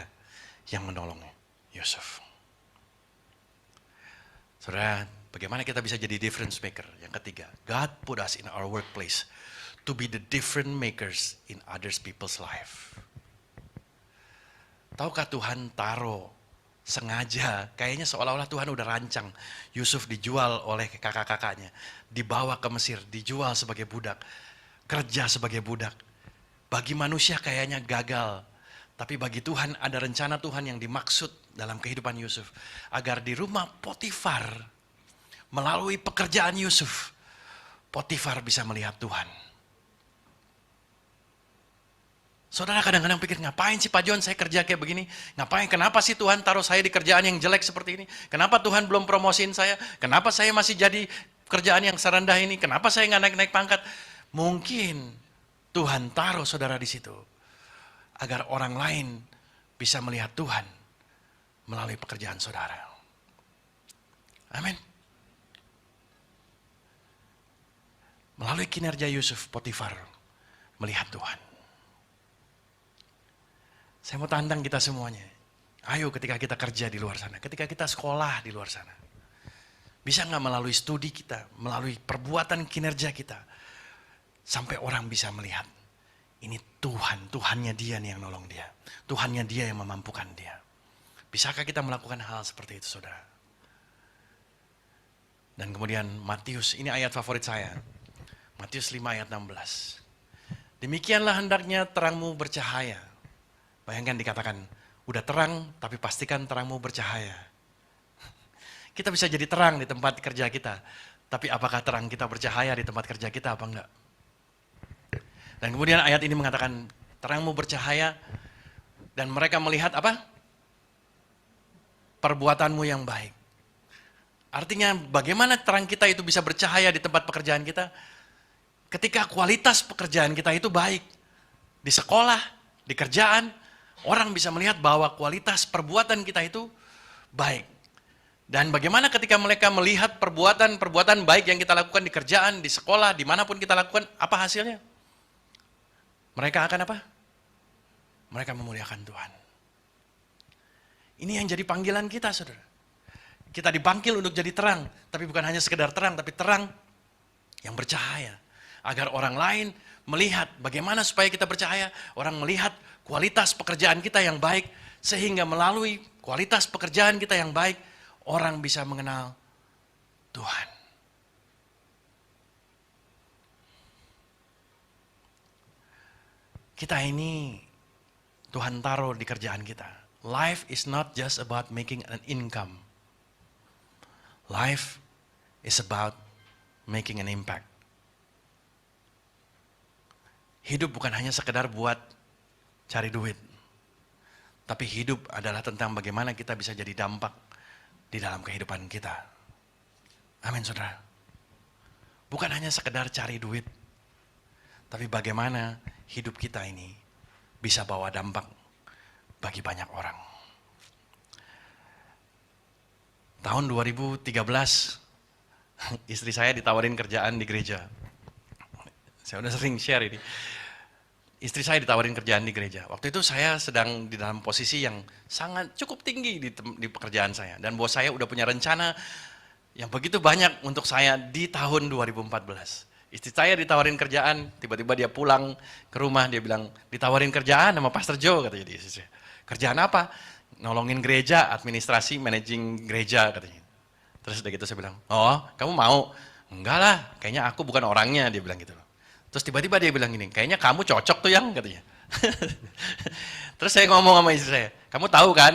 yang menolong Yusuf. Saudara, bagaimana kita bisa jadi difference maker? Yang ketiga, God put us in our workplace to be the difference makers in others people's life. Tahukah Tuhan taruh sengaja, kayaknya seolah-olah Tuhan udah rancang Yusuf dijual oleh kakak-kakaknya, dibawa ke Mesir, dijual sebagai budak, kerja sebagai budak. Bagi manusia kayaknya gagal, tapi bagi Tuhan ada rencana Tuhan yang dimaksud dalam kehidupan Yusuf. Agar di rumah Potifar, melalui pekerjaan Yusuf, Potifar bisa melihat Tuhan. Saudara kadang-kadang pikir, ngapain sih Pak John saya kerja kayak begini? Ngapain? Kenapa sih Tuhan taruh saya di kerjaan yang jelek seperti ini? Kenapa Tuhan belum promosiin saya? Kenapa saya masih jadi kerjaan yang serendah ini? Kenapa saya nggak naik-naik pangkat? Mungkin Tuhan taruh saudara di situ agar orang lain bisa melihat Tuhan melalui pekerjaan saudara. Amin. Melalui kinerja Yusuf, Potifar melihat Tuhan. Saya mau tantang kita semuanya. Ayo ketika kita kerja di luar sana, ketika kita sekolah di luar sana. Bisa nggak melalui studi kita, melalui perbuatan kinerja kita, sampai orang bisa melihat, ini Tuhan, Tuhannya dia nih yang nolong dia. Tuhannya dia yang memampukan dia. Bisakah kita melakukan hal seperti itu, saudara? Dan kemudian Matius, ini ayat favorit saya. Matius 5 ayat 16. Demikianlah hendaknya terangmu bercahaya. Bayangkan dikatakan, udah terang tapi pastikan terangmu bercahaya. Kita bisa jadi terang di tempat kerja kita, tapi apakah terang kita bercahaya di tempat kerja kita apa enggak? Dan kemudian ayat ini mengatakan, terangmu bercahaya dan mereka melihat apa? Perbuatanmu yang baik. Artinya bagaimana terang kita itu bisa bercahaya di tempat pekerjaan kita? Ketika kualitas pekerjaan kita itu baik. Di sekolah, di kerjaan, orang bisa melihat bahwa kualitas perbuatan kita itu baik. Dan bagaimana ketika mereka melihat perbuatan baik yang kita lakukan di kerjaan, di sekolah, dimanapun kita lakukan, apa hasilnya? Mereka akan apa? Mereka memuliakan Tuhan. Ini yang jadi panggilan kita, saudara. Kita dipanggil untuk jadi terang, tapi bukan hanya sekedar terang, tapi terang yang bercahaya. Agar orang lain melihat bagaimana supaya kita bercahaya, orang melihat kualitas pekerjaan kita yang baik, sehingga melalui kualitas pekerjaan kita yang baik, orang bisa mengenal Tuhan. Kita ini Tuhan taruh di kerjaan kita. Life is not just about making an income. Life is about making an impact. Hidup bukan hanya sekedar buat cari duit. Tapi hidup adalah tentang bagaimana kita bisa jadi dampak di dalam kehidupan kita. Amin, saudara. Bukan hanya sekedar cari duit. Tapi bagaimana hidup kita ini bisa bawa dampak bagi banyak orang. Tahun 2013, istri saya ditawarin kerjaan di gereja. Saya udah sering share ini. Istri saya ditawarin kerjaan di gereja. Waktu itu saya sedang di dalam posisi yang sangat cukup tinggi di pekerjaan saya. Dan bos saya udah punya rencana yang begitu banyak untuk saya di tahun 2014. Istri saya ditawarin kerjaan, tiba-tiba dia pulang ke rumah, dia bilang, ditawarin kerjaan sama Pastor Joe, katanya dia. Istri saya. Kerjaan apa? Nolongin gereja, administrasi, managing gereja, katanya. Terus udah gitu saya bilang, oh kamu mau? Enggak lah, kayaknya aku bukan orangnya, dia bilang gitu. Terus tiba-tiba dia bilang gini, kayaknya kamu cocok tuh yang, katanya. Terus saya ngomong sama istri saya, kamu tahu kan,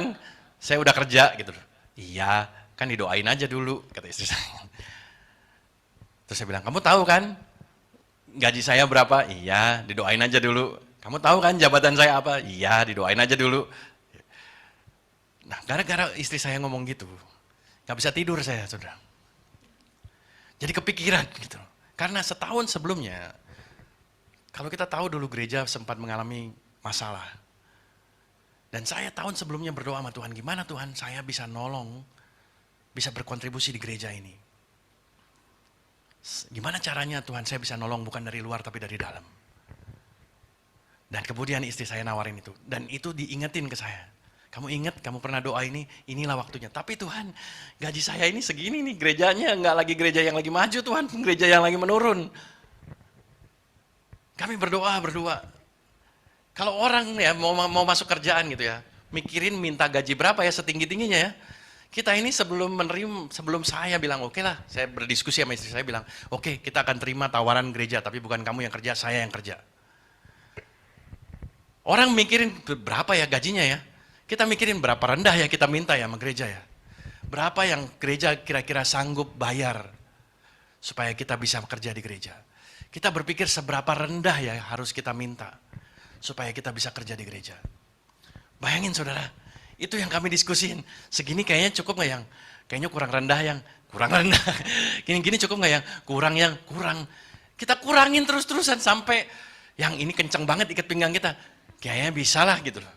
saya udah kerja gitu. Iya, kan didoain aja dulu, kata istri saya. Terus saya bilang, kamu tahu kan, gaji saya berapa? Iya, didoain aja dulu. Kamu tahu kan jabatan saya apa? Iya, didoain aja dulu. Nah, gara-gara istri saya ngomong gitu, gak bisa tidur saya, saudara. Jadi kepikiran gitu. Karena setahun sebelumnya, kalau kita tahu dulu gereja sempat mengalami masalah. Dan saya tahun sebelumnya berdoa sama Tuhan, gimana Tuhan saya bisa nolong, bisa berkontribusi di gereja ini. Gimana caranya Tuhan saya bisa nolong bukan dari luar tapi dari dalam. Dan kemudian istri saya nawarin itu. Dan itu diingetin ke saya. Kamu ingat, kamu pernah doa ini, inilah waktunya. Tapi Tuhan, gaji saya ini segini nih, gerejanya nggak lagi gereja yang lagi maju Tuhan, gereja yang lagi menurun. Kami berdoa berdua. Kalau orang ya mau masuk kerjaan gitu ya, mikirin minta gaji berapa ya setinggi-tingginya ya. Kita ini sebelum saya bilang oke lah, saya berdiskusi sama istri saya bilang, oke, kita akan terima tawaran gereja, tapi bukan kamu yang kerja, saya yang kerja. Orang mikirin berapa ya gajinya ya. Kita mikirin berapa rendah ya kita minta ya sama gereja ya. Berapa yang gereja kira-kira sanggup bayar supaya kita bisa bekerja di gereja. Kita berpikir seberapa rendah ya harus kita minta supaya kita bisa kerja di gereja. Bayangin saudara, itu yang kami diskusin. Segini kayaknya cukup gak yang? Kayaknya kurang rendah yang? Kurang rendah. Gini-gini cukup gak yang? Kurang. Kita kurangin terus-terusan sampai yang ini kencang banget ikat pinggang kita. Kayaknya bisa lah gitu loh.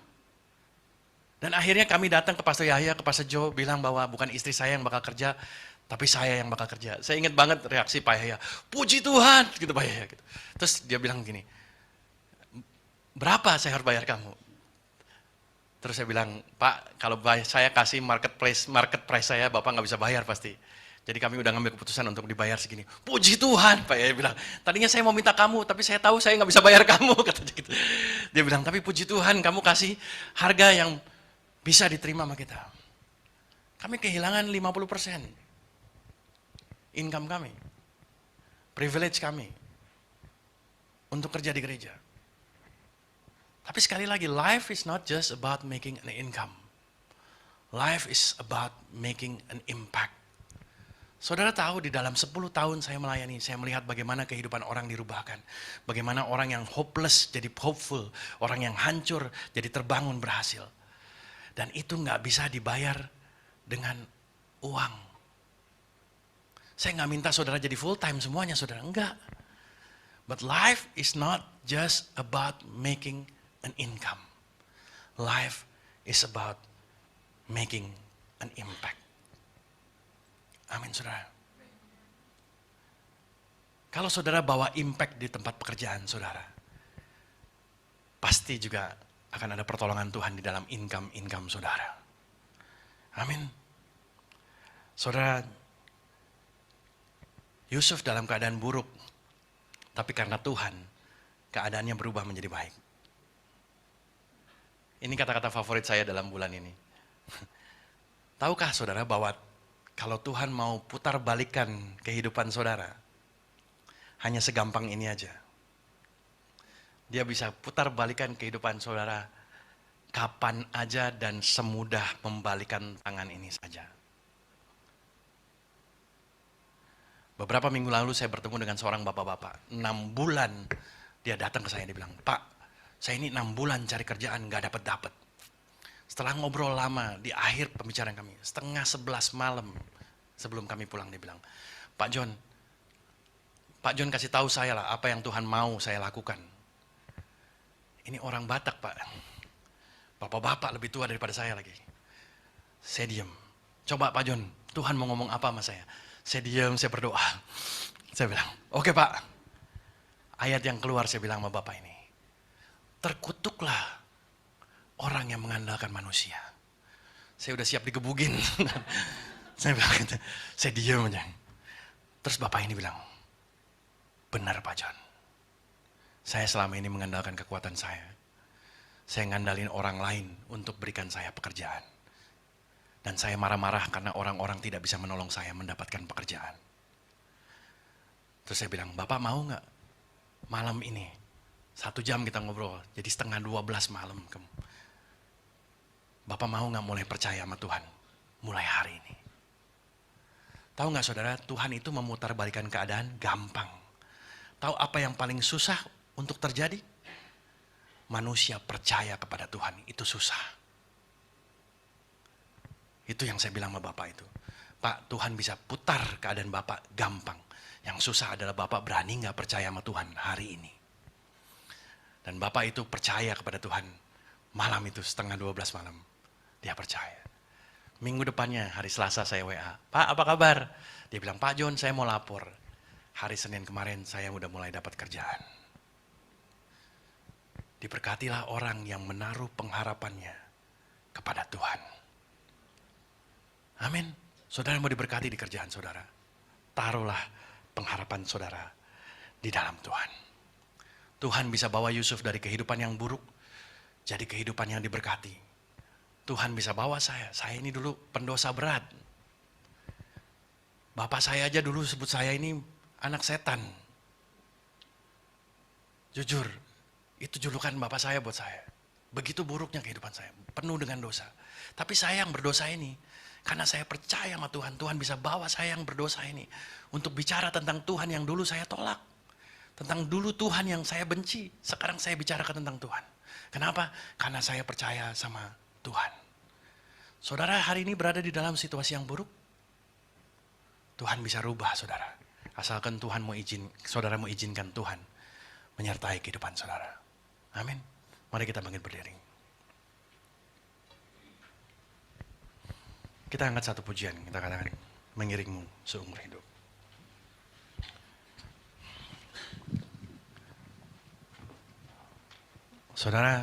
Dan akhirnya kami datang ke Pastor Yahya, ke Pastor Joe, bilang bahwa bukan istri saya yang bakal kerja, Tapi saya yang bakal kerja. Saya ingat banget reaksi Pak Yahya, puji Tuhan, gitu Pak Yahya. Gitu. Terus dia bilang gini, berapa saya harus bayar kamu? Terus saya bilang, Pak, kalau saya kasih market price saya, Bapak nggak bisa bayar pasti. Jadi kami udah ngambil keputusan untuk dibayar segini. Puji Tuhan, Pak Yahya bilang, tadinya saya mau minta kamu, tapi saya tahu saya nggak bisa bayar kamu, katanya gitu. Dia bilang, tapi puji Tuhan, kamu kasih harga yang bisa diterima sama kita. Kami kehilangan 50% income kami, privilege kami, untuk kerja di gereja. Tapi sekali lagi, life is not just about making an income. Life is about making an impact. Saudara tahu di dalam 10 tahun saya melayani, saya melihat bagaimana kehidupan orang dirubahkan. Bagaimana orang yang hopeless jadi hopeful, orang yang hancur jadi terbangun berhasil. Dan itu nggak bisa dibayar dengan uang. Saya nggak minta saudara jadi full time semuanya, saudara, enggak. But life is not just about making an income. Life is about making an impact. Amin, saudara. Kalau saudara bawa impact di tempat pekerjaan saudara, pasti juga akan ada pertolongan Tuhan di dalam income saudara. Amin. Saudara, Yusuf dalam keadaan buruk, tapi karena Tuhan, keadaannya berubah menjadi baik. Ini kata-kata favorit saya dalam bulan ini. Tahukah saudara bahwa kalau Tuhan mau putar balikan kehidupan saudara, hanya segampang ini aja. Dia bisa putar balikan kehidupan saudara kapan aja dan semudah membalikan tangan ini saja. Beberapa minggu lalu saya bertemu dengan seorang bapak-bapak. 6 bulan dia datang ke saya, dia bilang, Pak, saya ini 6 bulan cari kerjaan gak dapat. Setelah ngobrol lama, di akhir pembicaraan kami, 10:30 malam sebelum kami pulang, dia bilang, Pak John kasih tahu saya lah apa yang Tuhan mau saya lakukan. Ini orang Batak, Pak. Bapak-bapak lebih tua daripada saya lagi. Saya diam. Coba Pak John, Tuhan mau ngomong apa sama saya? Saya diam, saya berdoa. Saya bilang, oke Pak. Ayat yang keluar saya bilang sama Bapak ini, terkutuklah orang yang mengandalkan manusia. Saya udah siap digebugin. Saya bilang gitu, saya diam aja. Terus Bapak ini bilang, benar Pak John. Saya selama ini mengandalkan kekuatan saya. Saya ngandalin orang lain untuk berikan saya pekerjaan. Dan saya marah-marah karena orang-orang tidak bisa menolong saya mendapatkan pekerjaan. Terus saya bilang, Bapak mau gak malam ini 1 jam kita ngobrol, jadi 11:30 malam. Bapak mau gak mulai percaya sama Tuhan mulai hari ini? Tahu gak saudara, Tuhan itu memutarbalikkan keadaan gampang. Tahu apa yang paling susah untuk terjadi? Manusia percaya kepada Tuhan, itu susah. Itu yang saya bilang sama Bapak itu. Pak, Tuhan bisa putar keadaan Bapak gampang. Yang susah adalah Bapak berani gak percaya sama Tuhan hari ini. Dan Bapak itu percaya kepada Tuhan malam itu 11:30 malam. Dia percaya. Minggu depannya hari Selasa saya WA. Pak, apa kabar? Dia bilang, Pak John, saya mau lapor. Hari Senin kemarin saya udah mulai dapat kerjaan. Diberkatilah orang yang menaruh pengharapannya kepada Tuhan. Amin. Saudara mau diberkati di kerjaan saudara. Taruhlah pengharapan saudara di dalam Tuhan. Tuhan bisa bawa Yusuf dari kehidupan yang buruk jadi kehidupan yang diberkati. Tuhan bisa bawa saya ini dulu pendosa berat. Bapak saya aja dulu sebut saya ini anak setan. Jujur, itu julukan bapak saya buat saya. Begitu buruknya kehidupan saya, penuh dengan dosa. Tapi saya yang berdosa ini, karena saya percaya sama Tuhan, Tuhan bisa bawa saya yang berdosa ini untuk bicara tentang Tuhan yang dulu saya tolak. Tentang dulu Tuhan yang saya benci, sekarang saya bicarakan tentang Tuhan. Kenapa? Karena saya percaya sama Tuhan. Saudara hari ini berada di dalam situasi yang buruk, Tuhan bisa rubah saudara. Asalkan Tuhan saudara mau izinkan Tuhan menyertai kehidupan saudara. Amin. Mari kita bangkit berdiri. Kita angkat satu pujian, kita katakan, mengiringmu seumur hidup. Saudara,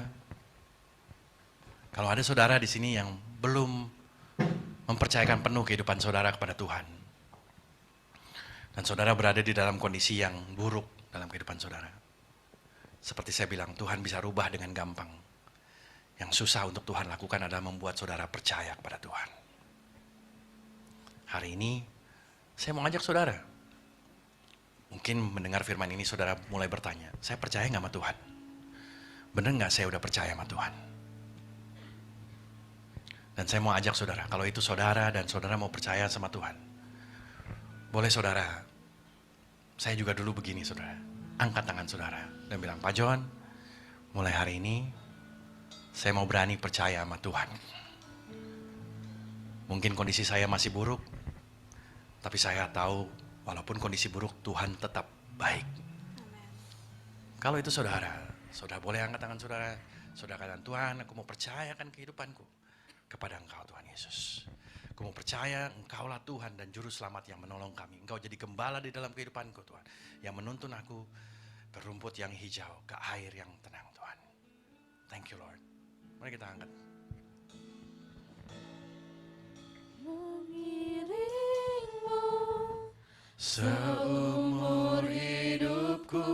kalau ada saudara di sini yang belum mempercayakan penuh kehidupan saudara kepada Tuhan, dan saudara berada di dalam kondisi yang buruk dalam kehidupan saudara, seperti saya bilang, Tuhan bisa rubah dengan gampang. Yang susah untuk Tuhan lakukan adalah membuat saudara percaya kepada Tuhan. Hari ini, saya mau ajak saudara. Mungkin mendengar firman ini saudara mulai bertanya, saya percaya nggak sama Tuhan? Bener nggak saya udah percaya sama Tuhan? Dan saya mau ajak saudara, kalau itu saudara dan saudara mau percaya sama Tuhan, boleh saudara, saya juga dulu begini saudara, angkat tangan saudara dan bilang, Pak John, mulai hari ini, saya mau berani percaya sama Tuhan. Mungkin kondisi saya masih buruk, tapi saya tahu walaupun kondisi buruk, Tuhan tetap baik. Kalau itu saudara, saudara boleh angkat tangan saudara. Saudara katakan, Tuhan, aku mau percayakan kehidupanku kepada Engkau Tuhan Yesus. Aku mau percaya Engkaulah Tuhan dan Juru Selamat yang menolong kami. Engkau jadi gembala di dalam kehidupanku Tuhan, yang menuntun aku ke rumput yang hijau, ke air yang tenang Tuhan. Thank you Lord. Mari kita angkat. Mengiringmu Seumur hidupku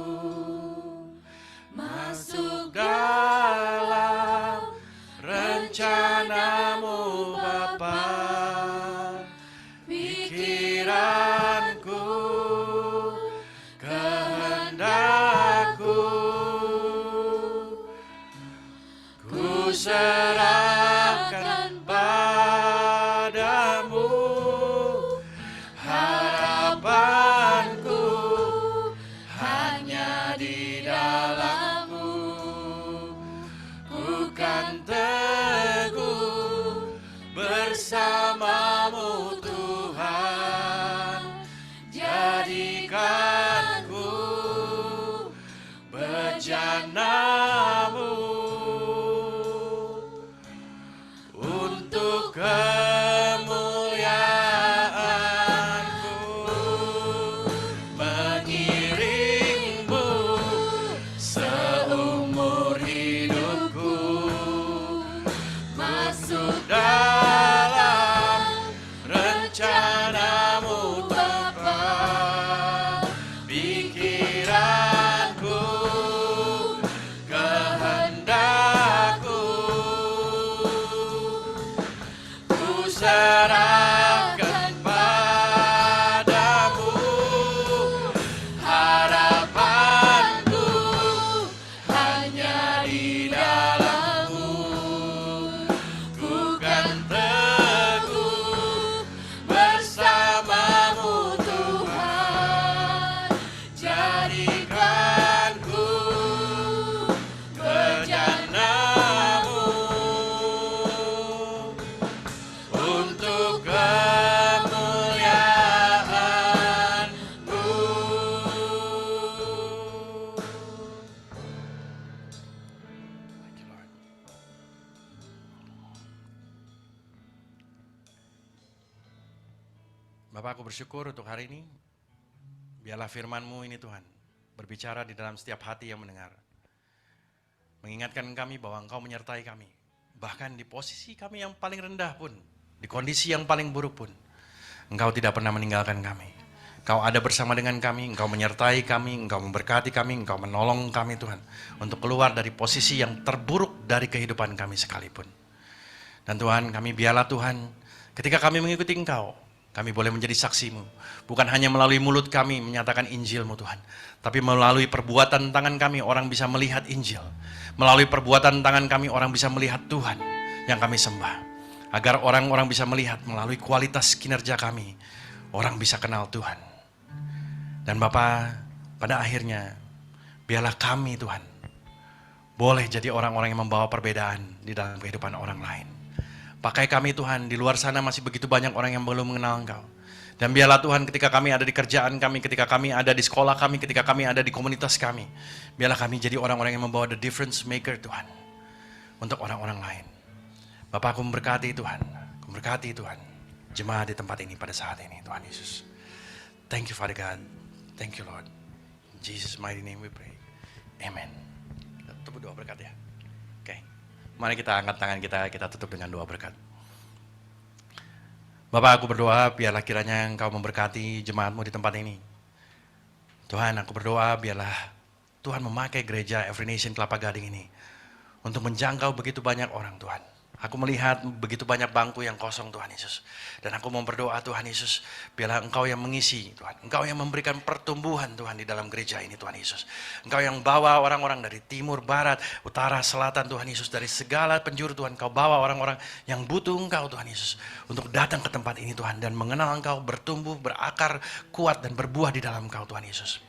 masuk dalam rencanamu Bapa, pikiranku, kehendakku, ku serahkan padamu, harapanku hanya di dalam-Mu, ku kan teguh bersamamu Tuhan, jadikanku bejanamu untuk kemuliaan-Ku, mengiringmu seumur hidupku, masuk dalam rencanamu Bapa, pikiranku, kehendakku, ku serahkan padamu, harapanku hanya di dalam-Mu, ku kan teguh bersamamu Tuhan, jadikanku bejanamu untuk kemuliaan-Mu. Thank you, Lord. Bapak, aku bersyukur untuk hari ini. Biarlah firman-Mu ini Tuhan berbicara di dalam setiap hati yang mendengar. Mengingatkan kami bahwa Engkau menyertai kami. Bahkan di posisi kami yang paling rendah pun, di kondisi yang paling buruk pun, Engkau tidak pernah meninggalkan kami. Engkau ada bersama dengan kami, Engkau menyertai kami, Engkau memberkati kami, Engkau menolong kami Tuhan, untuk keluar dari posisi yang terburuk dari kehidupan kami sekalipun. Dan Tuhan, kami biarlah Tuhan, ketika kami mengikuti Engkau, kami boleh menjadi saksi-Mu. Bukan hanya melalui mulut kami menyatakan Injil-Mu Tuhan, tapi melalui perbuatan tangan kami orang bisa melihat Injil. Melalui perbuatan tangan kami orang bisa melihat Tuhan yang kami sembah. Agar orang-orang bisa melihat melalui kualitas kinerja kami, orang bisa kenal Tuhan. Dan Bapa, pada akhirnya, biarlah kami Tuhan, boleh jadi orang-orang yang membawa perbedaan di dalam kehidupan orang lain. Pakai kami Tuhan, di luar sana masih begitu banyak orang yang belum mengenal Engkau. Dan biarlah Tuhan ketika kami ada di kerjaan kami, ketika kami ada di sekolah kami, ketika kami ada di komunitas kami, biarlah kami jadi orang-orang yang membawa the difference maker Tuhan, untuk orang-orang lain. Bapak, aku memberkati Tuhan, aku memberkati Tuhan. jemaat di tempat ini pada saat ini, Tuhan Yesus. Thank you, Father God. Thank you, Lord. In Jesus' mighty name we pray. Amen. Kita tutup doa berkat ya. Oke. Mari kita angkat tangan kita tutup dengan doa berkat. Bapak, aku berdoa biarlah kiranya Engkau memberkati jemaat-Mu di tempat ini. Tuhan, aku berdoa biarlah Tuhan memakai gereja Every Nation Kelapa Gading ini untuk menjangkau begitu banyak orang, Tuhan. Aku melihat begitu banyak bangku yang kosong, Tuhan Yesus. Dan aku mau berdoa, Tuhan Yesus, biarlah Engkau yang mengisi, Tuhan. Engkau yang memberikan pertumbuhan, Tuhan, di dalam gereja ini, Tuhan Yesus. Engkau yang bawa orang-orang dari timur, barat, utara, selatan, Tuhan Yesus. Dari segala penjuru, Tuhan, Engkau bawa orang-orang yang butuh Engkau, Tuhan Yesus. Untuk datang ke tempat ini, Tuhan. Dan mengenal Engkau, bertumbuh, berakar, kuat, dan berbuah di dalam Engkau, Tuhan Yesus.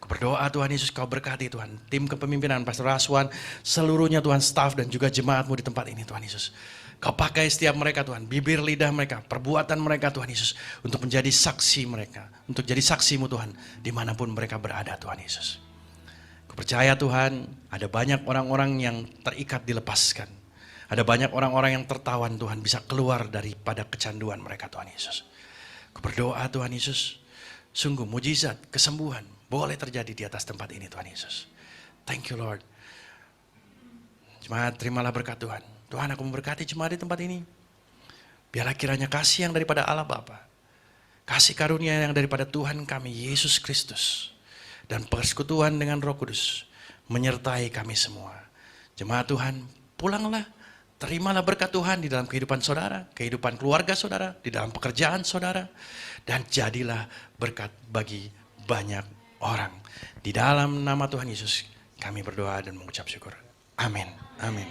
Aku berdoa Tuhan Yesus, Kau berkati Tuhan, tim kepemimpinan Pastor Raswan, seluruhnya Tuhan, staf dan juga jemaat-Mu di tempat ini Tuhan Yesus. Kau pakai setiap mereka Tuhan, bibir lidah mereka, perbuatan mereka Tuhan Yesus, untuk menjadi saksi mereka, untuk jadi saksi-Mu Tuhan, dimanapun mereka berada Tuhan Yesus. Aku percaya Tuhan, ada banyak orang-orang yang terikat dilepaskan. Ada banyak orang-orang yang tertawan Tuhan, bisa keluar daripada kecanduan mereka Tuhan Yesus. Aku berdoa Tuhan Yesus, sungguh mujizat, kesembuhan, boleh terjadi di atas tempat ini Tuhan Yesus. Thank you Lord. Jemaat terimalah berkat Tuhan. Tuhan, aku memberkati jemaat di tempat ini. Biarlah kiranya kasih yang daripada Allah Bapa, kasih karunia yang daripada Tuhan kami Yesus Kristus, dan persekutuan dengan Roh Kudus menyertai kami semua. Jemaat Tuhan, pulanglah, terimalah berkat Tuhan di dalam kehidupan saudara, kehidupan keluarga saudara, di dalam pekerjaan saudara, dan jadilah berkat bagi banyak orang. Di dalam nama Tuhan Yesus kami berdoa dan mengucap syukur. Amin. Amin.